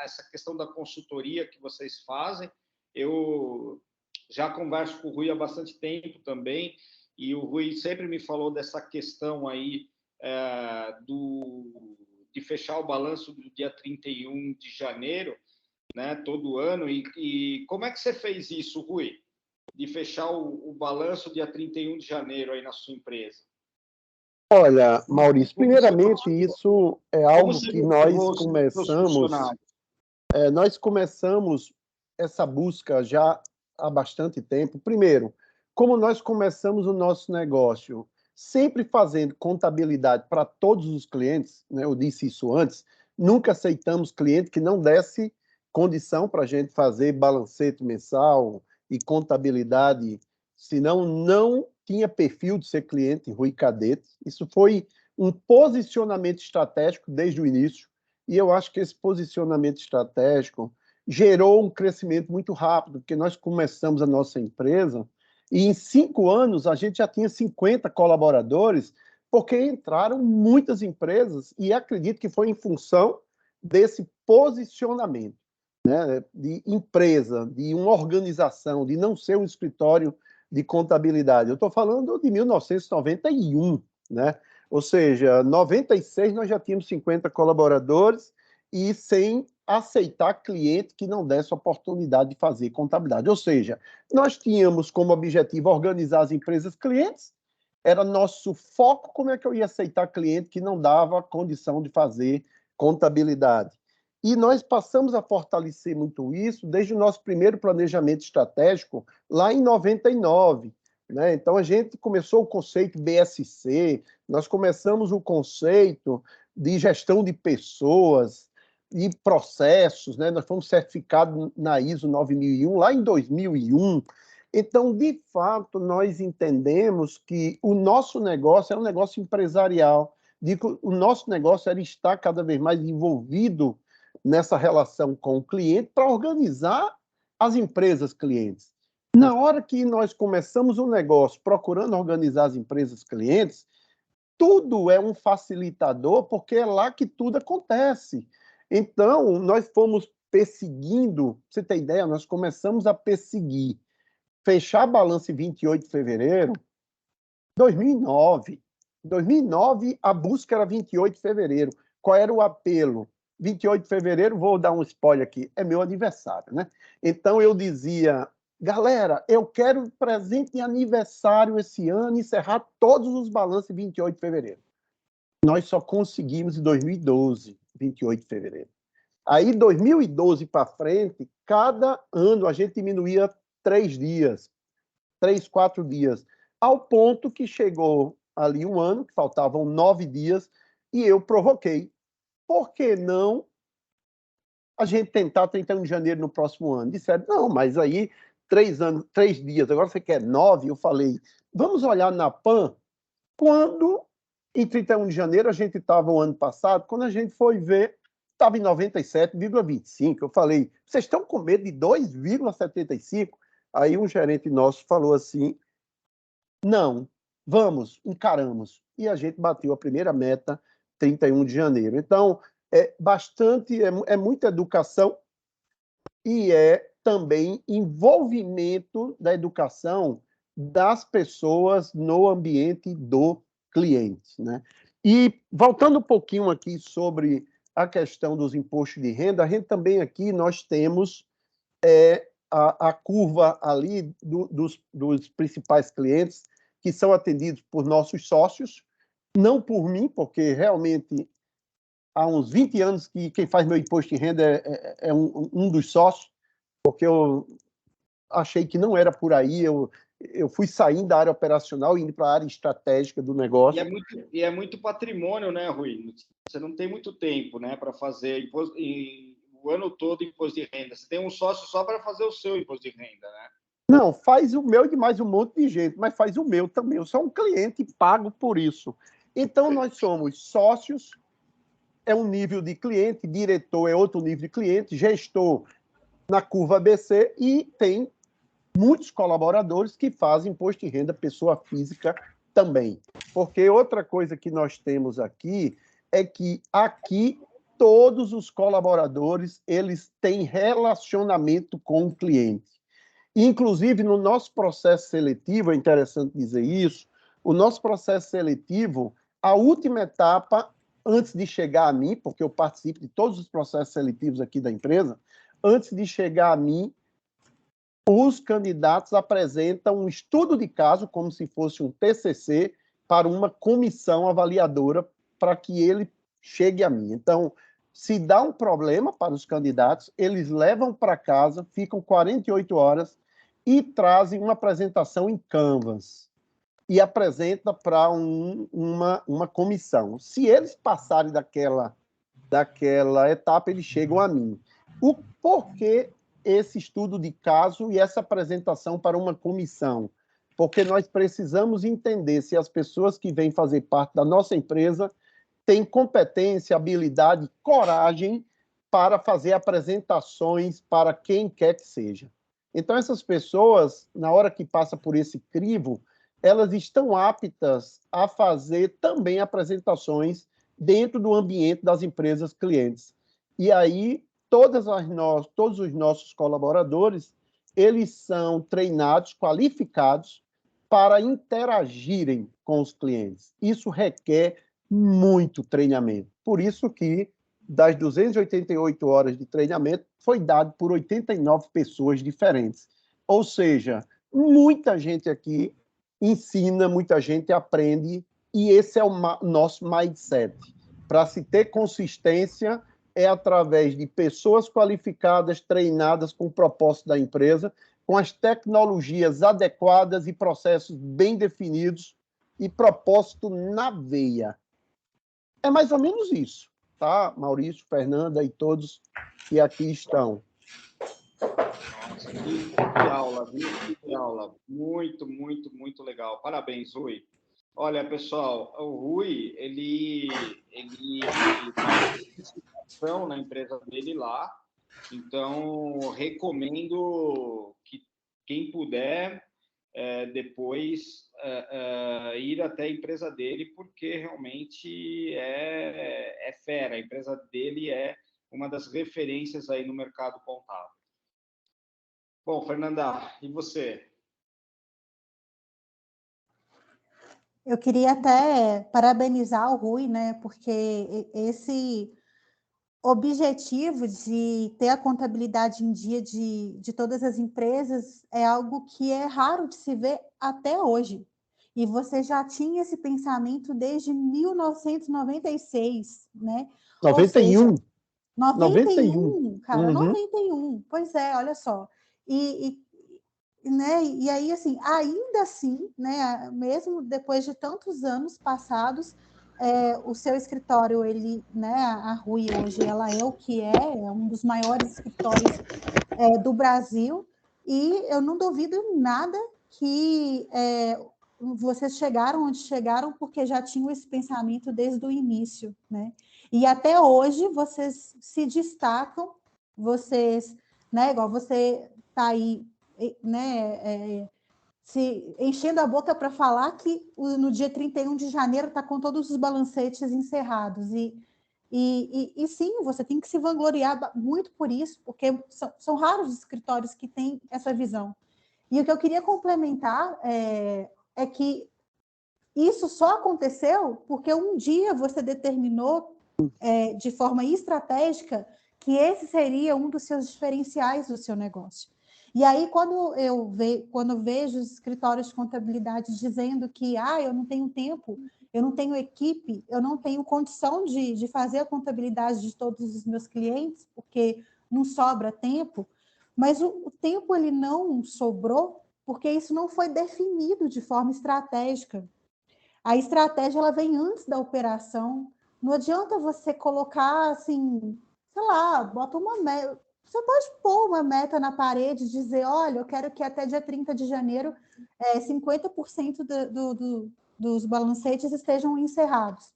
essa questão da consultoria que vocês fazem. Eu já converso com o Rui há bastante tempo também, e o Rui sempre me falou dessa questão aí de fechar o balanço do dia 31 de janeiro, né, todo ano. E como é que você fez isso, Rui? De fechar o balanço dia 31 de janeiro aí na sua empresa? Olha, Maurício, primeiramente, isso é algo que nós começamos essa busca já há bastante tempo. Primeiro, como nós começamos o nosso negócio sempre fazendo contabilidade para todos os clientes, né, eu disse isso antes, nunca aceitamos cliente que não desse condição para a gente fazer balancete mensal e contabilidade, senão não tinha perfil de ser cliente Rui Cadete. Isso foi um posicionamento estratégico desde o início, e eu acho que esse posicionamento estratégico gerou um crescimento muito rápido, porque nós começamos a nossa empresa e em 5 anos a gente já tinha 50 colaboradores, porque entraram muitas empresas, e acredito que foi em função desse posicionamento, né, de empresa, de uma organização, de não ser um escritório de contabilidade. Eu estou falando de 1991, né? Ou seja, 96 nós já tínhamos 50 colaboradores e sem aceitar cliente que não desse oportunidade de fazer contabilidade. Ou seja, nós tínhamos como objetivo organizar as empresas clientes, era nosso foco como é que eu ia aceitar cliente que não dava condição de fazer contabilidade. E nós passamos a fortalecer muito isso desde o nosso primeiro planejamento estratégico, lá em 99. Né? Então, a gente começou o conceito BSC, nós começamos o conceito de gestão de pessoas e processos, né? Nós fomos certificados na ISO 9001, lá em 2001. Então, de fato, nós entendemos que o nosso negócio é um negócio empresarial, o nosso negócio era estar cada vez mais envolvido nessa relação com o cliente para organizar as empresas clientes. Na hora que nós começamos o negócio procurando organizar as empresas clientes, tudo é um facilitador, porque é lá que tudo acontece. Então, nós fomos perseguindo, pra você ter ideia, nós começamos a perseguir, fechar balanço em 28 de fevereiro, 2009. Em 2009, a busca era 28 de fevereiro. Qual era o apelo? 28 de fevereiro, vou dar um spoiler aqui, é meu aniversário, né? Então eu dizia, galera, eu quero presente de aniversário esse ano, encerrar todos os balanços em 28 de fevereiro. Nós só conseguimos em 2012, 28 de fevereiro. Aí, 2012 para frente, cada ano a gente diminuía 3 dias, 3, 4 dias, ao ponto que chegou ali um ano, que faltavam 9 dias, e eu provoquei. Por que não a gente tentar 31 de janeiro no próximo ano? Disseram, não, mas aí 3 dias, agora você quer 9? Eu falei, vamos olhar na PAN, quando em 31 de janeiro a gente estava o ano passado, quando a gente foi ver, estava em 97,25. Eu falei, vocês estão com medo de 2,75? Aí um gerente nosso falou assim, não, vamos, encaramos. E a gente bateu a primeira meta 31 de janeiro. Então, é muita educação e é também envolvimento da educação das pessoas no ambiente do cliente, né? E voltando um pouquinho aqui sobre a questão dos impostos de renda, a gente também aqui nós temos a curva ali dos principais clientes que são atendidos por nossos sócios, não por mim, porque realmente há uns 20 anos que quem faz meu imposto de renda é um dos sócios, porque eu achei que não era por aí, eu fui saindo da área operacional e indo para a área estratégica do negócio. E é muito patrimônio, né, Rui? Você não tem muito tempo, né, para fazer o ano todo imposto de renda. Você tem um sócio só para fazer o seu imposto de renda, né? Não, faz o meu de mais um monte de gente, mas faz o meu também. Eu sou um cliente pago por isso. Então, nós somos sócios, é um nível de cliente, diretor é outro nível de cliente, gestor na curva ABC e tem muitos colaboradores que fazem imposto de renda pessoa física também. Porque outra coisa que nós temos aqui é que aqui todos os colaboradores eles têm relacionamento com o cliente. Inclusive, no nosso processo seletivo, é interessante dizer isso, o nosso processo seletivo, a última etapa, antes de chegar a mim, porque eu participo de todos os processos seletivos aqui da empresa, antes de chegar a mim, os candidatos apresentam um estudo de caso, como se fosse um TCC, para uma comissão avaliadora, para que ele chegue a mim. Então, se dá um problema para os candidatos, eles levam para casa, ficam 48 horas e trazem uma apresentação em Canvas e apresenta para uma comissão. Se eles passarem daquela etapa, eles chegam a mim. O porquê esse estudo de caso e essa apresentação para uma comissão? Porque nós precisamos entender se as pessoas que vêm fazer parte da nossa empresa têm competência, habilidade, coragem para fazer apresentações para quem quer que seja. Então, essas pessoas, na hora que passa por esse crivo, elas estão aptas a fazer também apresentações dentro do ambiente das empresas clientes. E aí, todos os nossos colaboradores, eles são treinados, qualificados para interagirem com os clientes. Isso requer muito treinamento. Por isso que, das 288 horas de treinamento, foi dado por 89 pessoas diferentes. Ou seja, muita gente aqui ensina, muita gente aprende, e esse é o nosso mindset. Para se ter consistência, é através de pessoas qualificadas, treinadas com o propósito da empresa, com as tecnologias adequadas e processos bem definidos e propósito na veia. É mais ou menos isso, tá? Maurício, Fernanda e todos que aqui estão. Nossa, que aula, viu? Que aula. Muito, muito, muito legal. Parabéns, Rui. Olha, pessoal, o Rui, ele participação na empresa dele lá, então recomendo que quem puder depois ir até a empresa dele, porque realmente é fera. A empresa dele é uma das referências aí no mercado contábil. Bom, Fernanda, e você? Eu queria até parabenizar o Rui, né? Porque esse objetivo de ter a contabilidade em dia de todas as empresas é algo que é raro de se ver até hoje. E você já tinha esse pensamento desde 1996, né? Ou seja, 91. 91. 91, cara, Uhum. 91. Pois é, olha só. Né, e aí, assim, ainda assim, né, mesmo depois de tantos anos passados, o seu escritório, ele, né, a Rui hoje, ela é o que é um dos maiores escritórios do Brasil, e eu não duvido nada que vocês chegaram onde chegaram porque já tinham esse pensamento desde o início, né? E até hoje vocês se destacam, vocês, né, igual você está aí, né, se enchendo a boca para falar que no dia 31 de janeiro está com todos os balancetes encerrados. E sim, você tem que se vangloriar muito por isso, porque são raros os escritórios que têm essa visão. E o que eu queria complementar é que isso só aconteceu porque um dia você determinou de forma estratégica que esse seria um dos seus diferenciais do seu negócio. E aí, quando eu vejo os escritórios de contabilidade dizendo que eu não tenho tempo, eu não tenho equipe, eu não tenho condição de fazer a contabilidade de todos os meus clientes, porque não sobra tempo, mas o tempo ele não sobrou porque isso não foi definido de forma estratégica. A estratégia ela vem antes da operação. Não adianta você colocar assim, sei lá, bota uma meta. Você pode pôr uma meta na parede e dizer, olha, eu quero que até dia 30 de janeiro 50% dos balancetes estejam encerrados.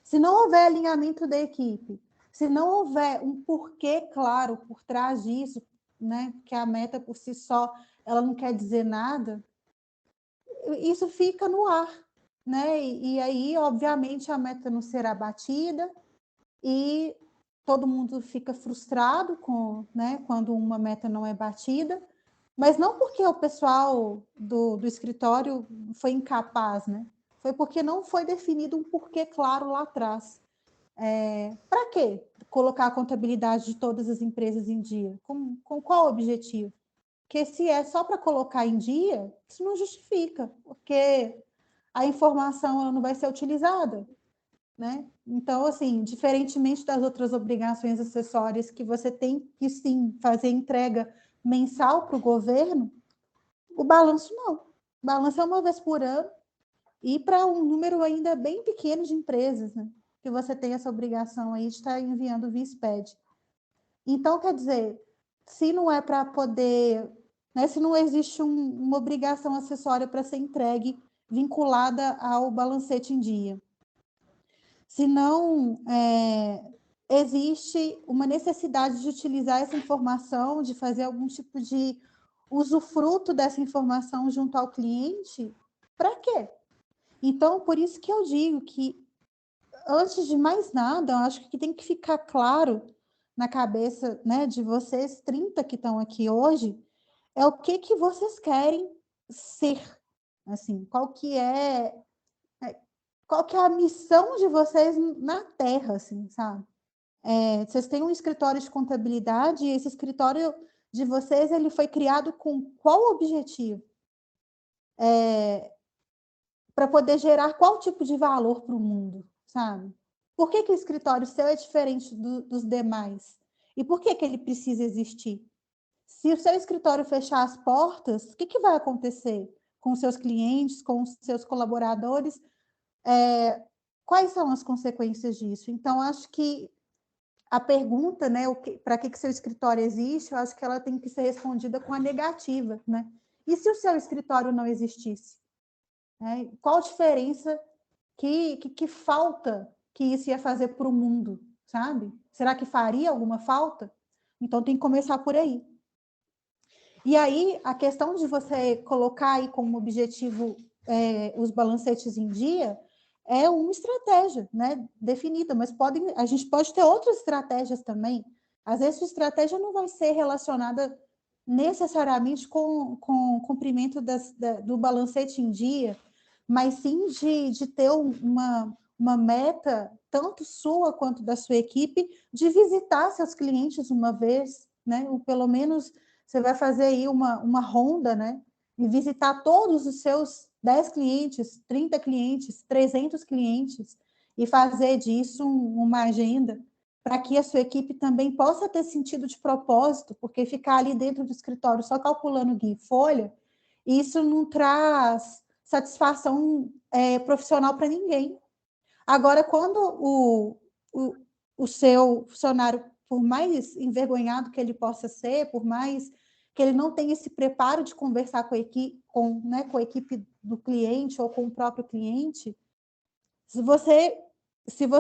Se não houver alinhamento da equipe, se não houver um porquê claro por trás disso, né, que a meta por si só ela não quer dizer nada, isso fica no ar, né? E aí, obviamente, a meta não será batida e todo mundo fica frustrado né, quando uma meta não é batida, mas não porque o pessoal do escritório foi incapaz, né? Foi porque não foi definido um porquê claro lá atrás. Para quê? Colocar a contabilidade de todas as empresas em dia? Com qual objetivo? Porque se é só para colocar em dia, isso não justifica, porque a informação ela não vai ser utilizada, né? Então, assim, diferentemente das outras obrigações acessórias que você tem que, sim, fazer entrega mensal para o governo, o balanço não. O balanço é uma vez por ano e para um número ainda bem pequeno de empresas, né? Que você tem essa obrigação aí de estar enviando via SPED. Então, quer dizer, se não é para poder, né, se não existe uma obrigação acessória para ser entregue vinculada ao balancete em dia, se não existe uma necessidade de utilizar essa informação, de fazer algum tipo de usufruto dessa informação junto ao cliente, para quê? Então, por isso que eu digo que, antes de mais nada, eu acho que tem que ficar claro na cabeça, né, de vocês 30 que estão aqui hoje, é o que vocês querem ser, assim, qual que é a missão de vocês na Terra, assim, sabe? Vocês têm um escritório de contabilidade e esse escritório de vocês, ele foi criado com qual objetivo? Para poder gerar qual tipo de valor para o mundo, sabe? Por que o escritório seu é diferente dos demais? E por que ele precisa existir? Se o seu escritório fechar as portas, o que vai acontecer com os seus clientes, com os seus colaboradores? Quais são as consequências disso? Então, acho que a pergunta, né, para que seu escritório existe, eu acho que ela tem que ser respondida com a negativa, né? E se o seu escritório não existisse? Qual a diferença que falta que isso ia fazer para o mundo, sabe? Será que faria alguma falta? Então, tem que começar por aí. E aí, a questão de você colocar aí como objetivo os balancetes em dia é uma estratégia, né, definida, mas a gente pode ter outras estratégias também. Às vezes, a estratégia não vai ser relacionada necessariamente com o cumprimento do balancete em dia, mas sim de ter uma uma meta, tanto sua quanto da sua equipe, de visitar seus clientes uma vez, né? Ou pelo menos você vai fazer aí uma ronda, né? E visitar todos os seus 10 clientes, 30 clientes, 300 clientes, e fazer disso uma agenda, para que a sua equipe também possa ter sentido de propósito, porque ficar ali dentro do escritório só calculando guia e folha, isso não traz satisfação profissional para ninguém. Agora, quando o seu funcionário, por mais envergonhado que ele possa ser, por mais que ele não tenha esse preparo de conversar com a equipe do cliente ou com o próprio cliente, se você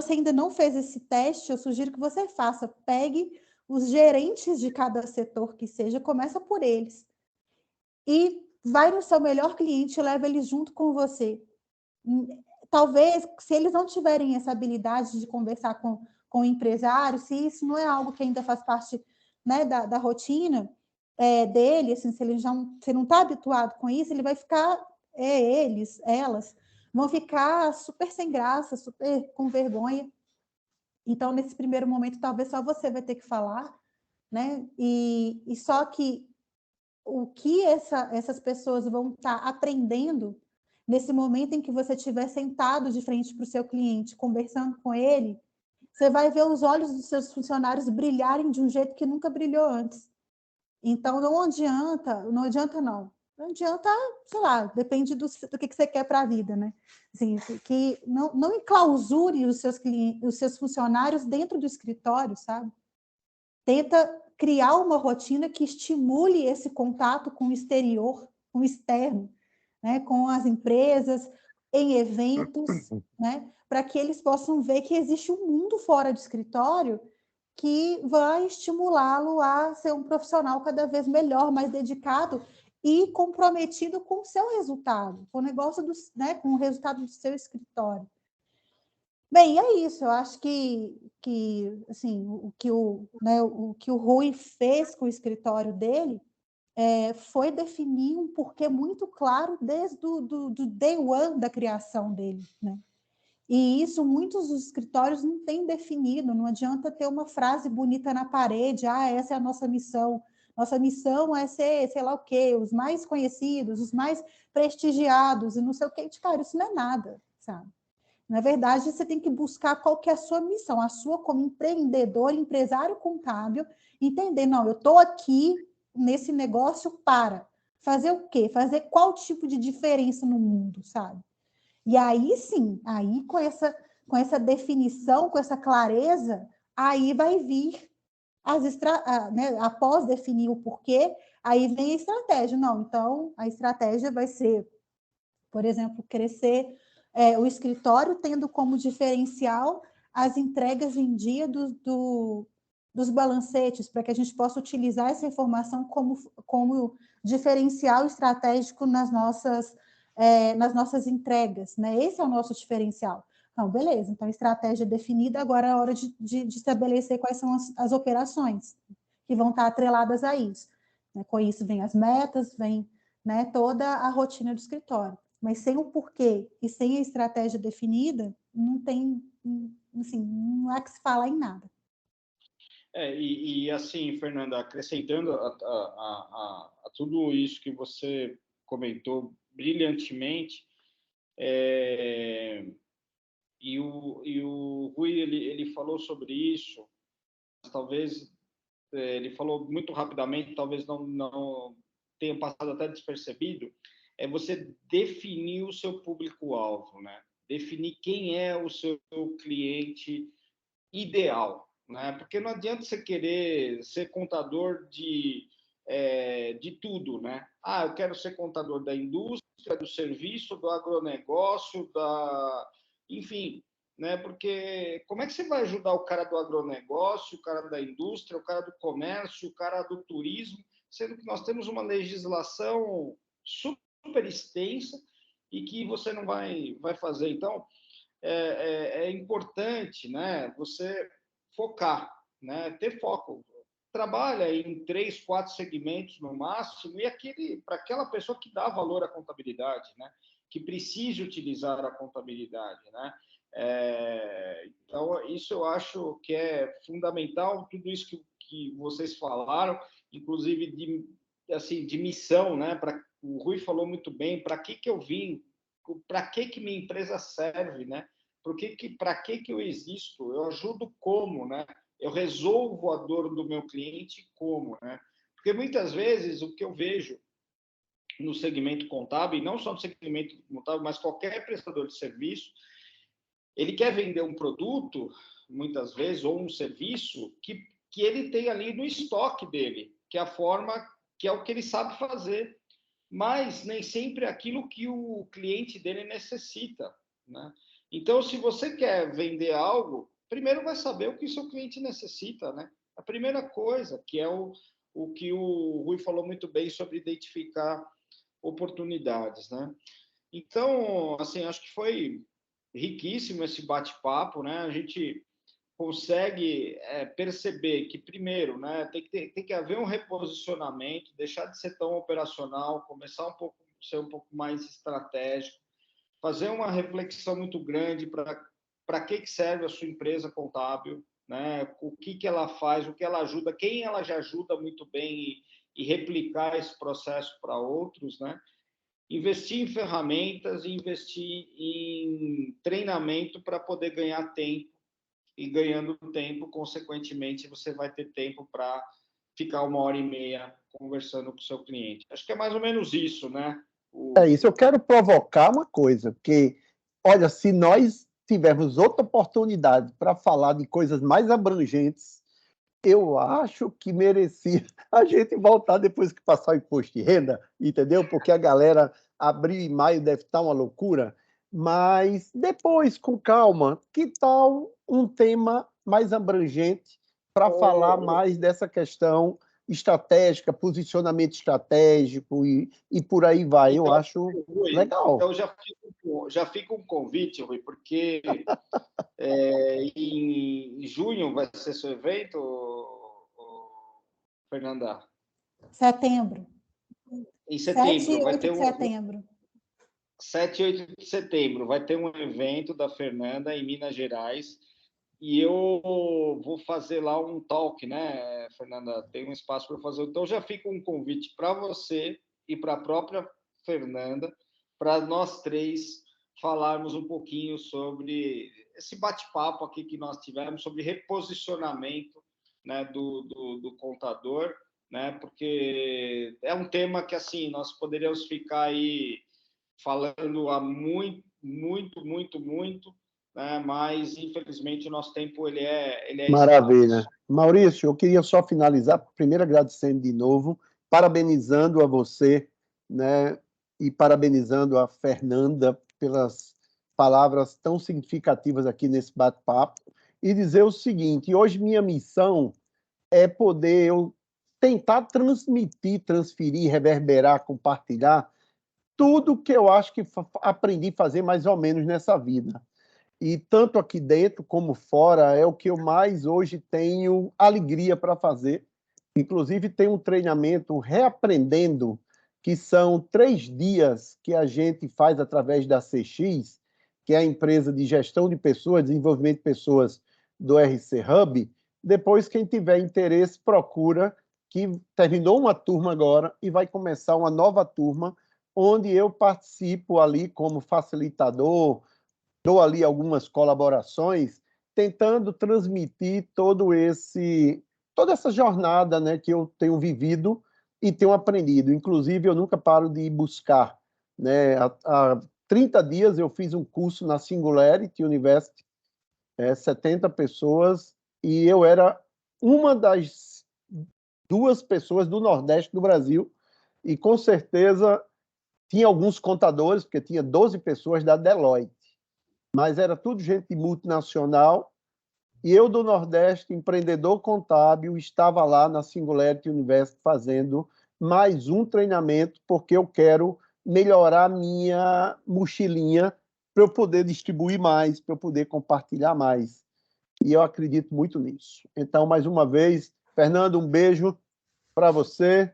ainda não fez esse teste, eu sugiro que você faça. Pegue os gerentes de cada setor que seja, começa por eles. E vai no seu melhor cliente e leva ele junto com você. Talvez, se eles não tiverem essa habilidade de conversar com o empresário, se isso não é algo que ainda faz parte, né, da rotina dele, assim, se ele não está habituado com isso, ele vai ficar, elas, vão ficar super sem graça, super com vergonha. Então, nesse primeiro momento, talvez só você vai ter que falar, né? E só que o que essas pessoas vão estar aprendendo nesse momento em que você estiver sentado de frente para o seu cliente, conversando com ele, você vai ver os olhos dos seus funcionários brilharem de um jeito que nunca brilhou antes. Então, não adianta, Não adianta, sei lá, depende do que você quer para a vida, né? Assim, que não enclausure os seus funcionários dentro do escritório, sabe? Tenta criar uma rotina que estimule esse contato com o exterior, com o externo, né? Com as empresas, em eventos, né? Para que eles possam ver que existe um mundo fora do escritório que vai estimulá-lo a ser um profissional cada vez melhor, mais dedicado e comprometido com o seu resultado, com o negócio com o resultado do seu escritório. Bem, é isso. Eu acho que assim, o que o Rui fez com o escritório dele foi definir um porquê muito claro desde do day one da criação dele, né? E isso muitos dos escritórios não têm definido. Não adianta ter uma frase bonita na parede, essa é a nossa missão. Nossa missão é ser, sei lá o quê, os mais conhecidos, os mais prestigiados, e não sei o quê. Cara, isso não é nada, sabe? Na verdade, você tem que buscar qual que é a sua missão, a sua como empreendedor, empresário contábil, entender, não, eu estou aqui nesse negócio para fazer o quê? Fazer qual tipo de diferença no mundo, sabe? E aí sim, aí com essa definição, com essa clareza, aí vai vir após definir o porquê, aí vem a estratégia. Não, então a estratégia vai ser, por exemplo, crescer o escritório tendo como diferencial as entregas em dia dos balancetes, para que a gente possa utilizar essa informação como diferencial estratégico nas nossas entregas, né? Esse é o nosso diferencial. Então, beleza, então estratégia definida, agora é a hora de estabelecer quais são as operações que vão estar atreladas a isso. Né? Com isso vem as metas, vem, né, toda a rotina do escritório. Mas sem o porquê e sem a estratégia definida, não tem, assim, não há que se falar em nada. Assim, Fernanda, acrescentando a tudo isso que você comentou brilhantemente, e o Rui ele falou sobre isso, talvez ele falou muito rapidamente, talvez não tenha passado até despercebido, é você definir o seu público-alvo, né? Definir quem é o seu cliente ideal, né? Porque não adianta você querer ser contador de tudo, né? Eu quero ser contador da indústria, do serviço, do agronegócio, enfim, né? Porque como é que você vai ajudar o cara do agronegócio, o cara da indústria, o cara do comércio, o cara do turismo, sendo que nós temos uma legislação super extensa e que você não vai fazer. Então, é importante, né, você focar, né, ter foco. Trabalha em 3, 4 segmentos no máximo, e para aquela pessoa que dá valor à contabilidade, né, que precise utilizar a contabilidade, né? Então, isso eu acho que é fundamental, tudo isso que vocês falaram, inclusive de missão, né? O Rui falou muito bem, para que eu vim, para que minha empresa serve, né? Para que eu existo? Eu ajudo como, né? Eu resolvo a dor do meu cliente como, né? Porque muitas vezes o que eu vejo no segmento contábil, e não só no segmento contábil, mas qualquer prestador de serviço, ele quer vender um produto, muitas vezes, ou um serviço que ele tem ali no estoque dele, que é a forma, que é o que ele sabe fazer, mas nem sempre é aquilo que o cliente dele necessita, né? Então, se você quer vender algo, primeiro vai saber o que o seu cliente necessita, né? A primeira coisa, que é o que o Rui falou muito bem sobre identificar oportunidades, né? Então, assim, acho que foi riquíssimo esse bate-papo, né? A gente consegue perceber que, primeiro, né, tem que haver um reposicionamento, deixar de ser tão operacional, começar ser um pouco mais estratégico, fazer uma reflexão muito grande para que serve a sua empresa contábil, né? O que ela faz, o que ela ajuda, quem ela já ajuda muito bem e replicar esse processo para outros, né? Investir em ferramentas, investir em treinamento para poder ganhar tempo, e ganhando tempo, consequentemente, você vai ter tempo para ficar 1h30 conversando com o seu cliente. Acho que é mais ou menos isso, né? É isso, eu quero provocar uma coisa, porque, olha, se nós tivermos outra oportunidade para falar de coisas mais abrangentes, eu acho que merecia a gente voltar depois que passar o imposto de renda, entendeu? Porque a galera, abril e maio deve estar uma loucura, mas depois, com calma, que tal um tema mais abrangente para falar mais dessa questão estratégica, posicionamento estratégico e por aí vai. Então, eu acho Rui, legal. então já fica um convite, Rui, porque em junho vai ser seu evento, Fernanda? Setembro. Em 7 setembro e vai 8 ter de setembro. 7 e 8 de setembro vai ter um evento da Fernanda em Minas Gerais e eu vou fazer lá um talk, né, Fernanda? Tem um espaço para fazer. Então já fica um convite para você e para a própria Fernanda, para nós três falarmos um pouquinho sobre esse bate-papo aqui que nós tivemos, sobre reposicionamento, né, do contador, né? Porque é um tema que, assim, nós poderíamos ficar aí falando há muito, né? Mas infelizmente o nosso tempo ele é Maravilha. escasso. Maurício, eu queria só finalizar, primeiro agradecendo de novo, parabenizando a você, né, e parabenizando a Fernanda pelas palavras tão significativas aqui nesse bate-papo, e dizer o seguinte: hoje minha missão é poder eu tentar transmitir, transferir, reverberar, compartilhar tudo que eu acho que aprendi a fazer mais ou menos nessa vida. E tanto aqui dentro como fora é o que eu mais hoje tenho alegria para fazer. Inclusive, tem um treinamento Reaprendendo, que são 3 dias que a gente faz através da CX, que é a empresa de gestão de pessoas, desenvolvimento de pessoas do RC Hub. Depois, quem tiver interesse, procura, que terminou uma turma agora e vai começar uma nova turma, onde eu participo ali como facilitador, dou ali algumas colaborações, tentando transmitir toda essa jornada, né, que eu tenho vivido e tenho aprendido. Inclusive, eu nunca paro de buscar, né? Há 30 dias eu fiz um curso na Singularity University, 70 pessoas, e eu era uma das 2 pessoas do Nordeste do Brasil, e com certeza tinha alguns contadores, porque tinha 12 pessoas da Deloitte, mas era tudo gente multinacional, e eu do Nordeste, empreendedor contábil, estava lá na Singularity University fazendo mais um treinamento, porque eu quero melhorar minha mochilinha para eu poder distribuir mais, para eu poder compartilhar mais. E eu acredito muito nisso. Então, mais uma vez, Fernando, um beijo para você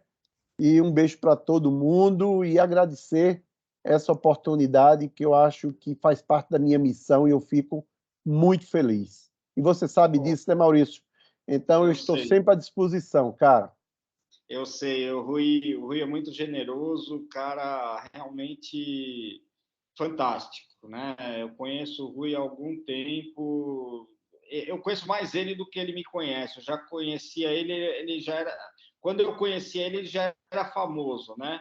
e um beijo para todo mundo, e agradecer essa oportunidade que eu acho que faz parte da minha missão e eu fico muito feliz. E você sabe disso, né, Maurício? Então, eu estou sempre à disposição, cara. Eu sei, o Rui é muito generoso, cara realmente fantástico, né? Eu conheço o Rui há algum tempo, eu conheço mais ele do que ele me conhece, eu já conhecia ele, ele já era... Quando eu conhecia ele, ele já era famoso, né?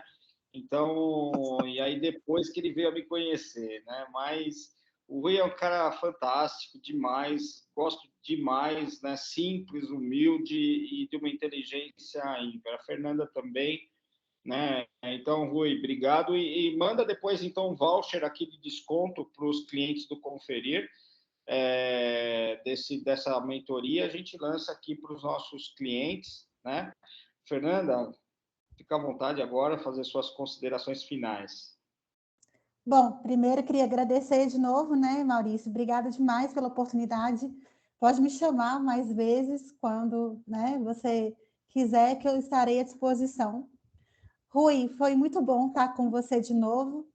Então, e aí depois que ele veio a me conhecer, né? Mas o Rui é um cara fantástico, demais, gosto demais, né? Simples, humilde e de uma inteligência ímpar. A Fernanda também, né? Então, Rui, obrigado. E manda depois, então, um voucher aqui de desconto para os clientes do Conferir, dessa mentoria. A gente lança aqui para os nossos clientes, né? Fernanda, fica à vontade agora, fazer suas considerações finais. Bom, primeiro queria agradecer de novo, né, Maurício? Obrigada demais pela oportunidade. Pode me chamar mais vezes quando, né, você quiser, que eu estarei à disposição. Rui, foi muito bom estar com você de novo.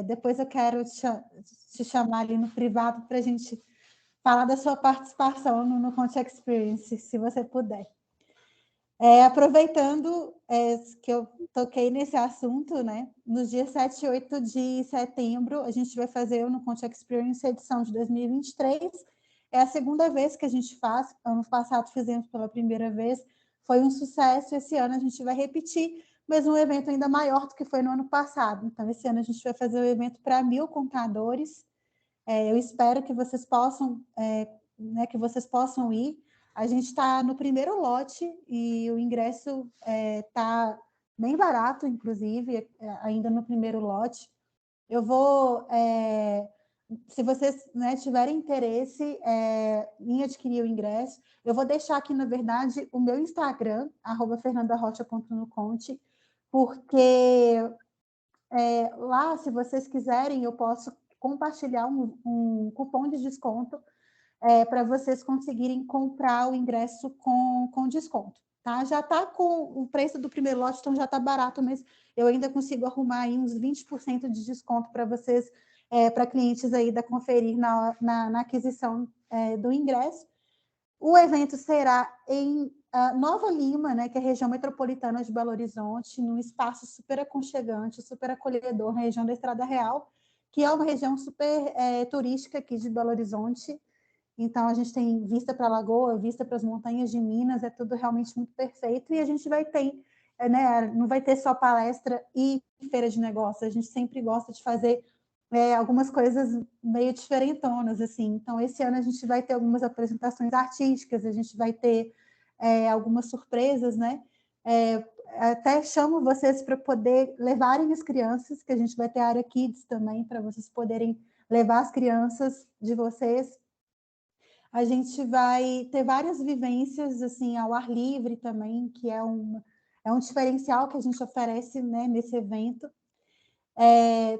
Depois eu quero te chamar ali no privado para a gente falar da sua participação no Conte Experience, se você puder. Aproveitando que eu toquei nesse assunto, né? Nos dias 7 e 8 de setembro, a gente vai fazer o No Conte Experience edição de 2023. É a segunda vez que a gente faz. Ano passado fizemos pela primeira vez, foi um sucesso. Esse ano a gente vai repetir, mas um evento ainda maior do que foi no ano passado. Então, esse ano a gente vai fazer um evento para 1.000 contadores. Eu espero que vocês possam, que vocês possam ir. A gente está no primeiro lote e o ingresso está bem barato, inclusive, ainda no primeiro lote. Eu vou, se vocês, né, tiverem interesse em adquirir o ingresso, eu vou deixar aqui, na verdade, o meu Instagram, @fernandarocha.noconte, porque lá, se vocês quiserem, eu posso compartilhar um cupom de desconto para vocês conseguirem comprar o ingresso com desconto. Tá? Já está com o preço do primeiro lote, então já está barato, mas eu ainda consigo arrumar aí uns 20% de desconto para vocês, para clientes aí da Conferir na aquisição do ingresso. O evento será em Nova Lima, né, que é a região metropolitana de Belo Horizonte, num espaço super aconchegante, super acolhedor, na região da Estrada Real, que é uma região super turística aqui de Belo Horizonte. Então, a gente tem vista para a Lagoa, vista para as montanhas de Minas, é tudo realmente muito perfeito. E a gente vai ter, né, não vai ter só palestra e feira de negócios, a gente sempre gosta de fazer algumas coisas meio diferentonas, assim. Então, esse ano a gente vai ter algumas apresentações artísticas, a gente vai ter algumas surpresas, né? Até chamo vocês para poder levarem as crianças, que a gente vai ter a área Kids também, para vocês poderem levar as crianças de vocês. A gente vai ter várias vivências assim ao ar livre também, que é um diferencial que a gente oferece, né, nesse evento.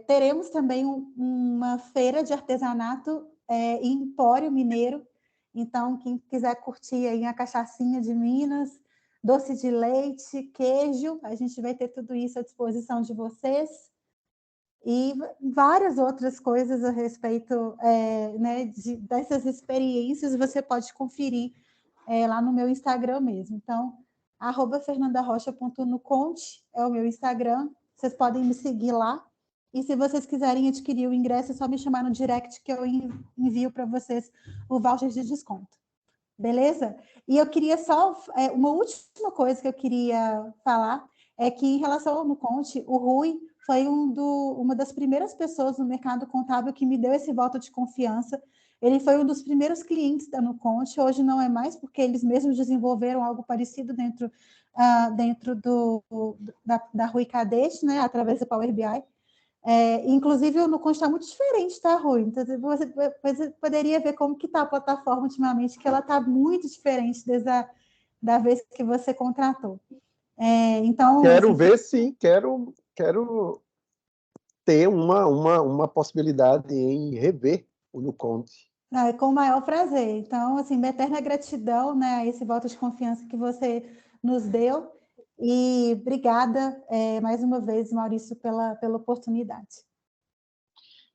Teremos também uma feira de artesanato em Empório Mineiro. Então, quem quiser curtir aí a cachaçinha de Minas, doce de leite, queijo, a gente vai ter tudo isso à disposição de vocês. E várias outras coisas a respeito né, dessas experiências você pode conferir lá no meu Instagram mesmo. Então, @fernandarocha.noconte é o meu Instagram. Vocês podem me seguir lá. E se vocês quiserem adquirir o ingresso, é só me chamar no direct que eu envio para vocês o voucher de desconto. Beleza? E eu queria só... uma última coisa que eu queria falar é que, em relação ao NuConte, o Rui foi uma das primeiras pessoas no mercado contábil que me deu esse voto de confiança. Ele foi um dos primeiros clientes da NuConte, hoje não é mais, porque eles mesmos desenvolveram algo parecido dentro da Rui Cadete, né, através do Power BI. Inclusive, o NuConte está muito diferente, tá, Rui? Então, você poderia ver como que está a plataforma ultimamente, que ela está muito diferente desde da vez que você contratou. Então, quero ver, sim, quero ter uma possibilidade em rever o NuConte. Com o maior prazer. Então, assim, minha eterna gratidão, né, a esse voto de confiança que você nos deu. E obrigada mais uma vez, Maurício, pela oportunidade.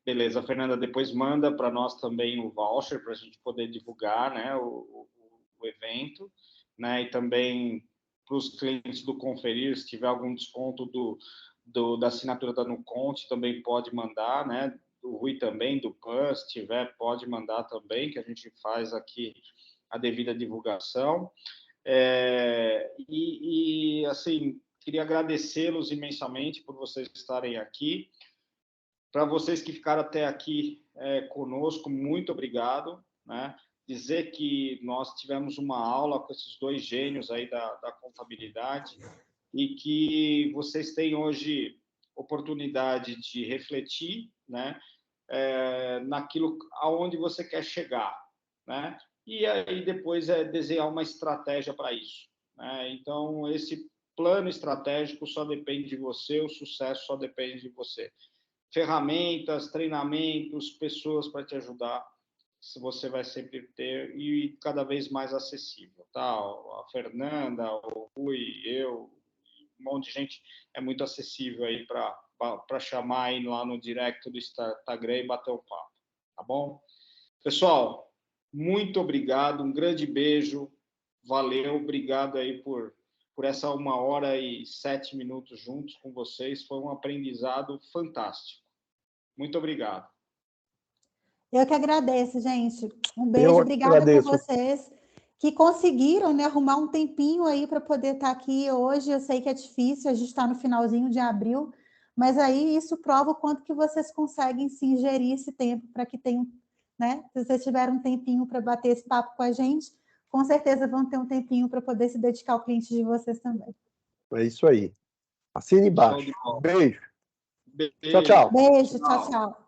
Beleza, Fernanda, depois manda para nós também o voucher para a gente poder divulgar, né, o evento, né, e também para os clientes do Conferir, se tiver algum desconto da assinatura da Nuconte, também pode mandar, né, do Rui também, do PAN, se tiver, pode mandar também, que a gente faz aqui a devida divulgação. Assim, queria agradecê-los imensamente por vocês estarem aqui. Para vocês que ficaram até aqui conosco, muito obrigado, né? Dizer que nós tivemos uma aula com esses dois gênios aí da contabilidade e que vocês têm hoje oportunidade de refletir, né? Naquilo aonde você quer chegar, né? E aí depois desenhar uma estratégia para isso, né? Então, esse plano estratégico só depende de você, o sucesso só depende de você. Ferramentas, treinamentos, pessoas para te ajudar, você vai sempre ter, e cada vez mais acessível, tá? A Fernanda, o Rui, eu, um monte de gente é muito acessível aí para chamar aí lá no direct do Instagram e bater o papo, tá bom? Pessoal, muito obrigado, um grande beijo, valeu, obrigado aí por essa 1h07 juntos com vocês, foi um aprendizado fantástico. Muito obrigado. Eu que agradeço, gente. Um beijo, obrigada por vocês que conseguiram, né, arrumar um tempinho aí para poder estar aqui hoje. Eu sei que é difícil, a gente está no finalzinho de abril, mas aí isso prova o quanto que vocês conseguem se ingerir esse tempo para que tenham, né? Se vocês tiverem um tempinho para bater esse papo com a gente, com certeza vão ter um tempinho para poder se dedicar ao cliente de vocês também. É isso aí. Assine embaixo. Beijo. Beijo. Tchau, tchau. Beijo, tchau, tchau.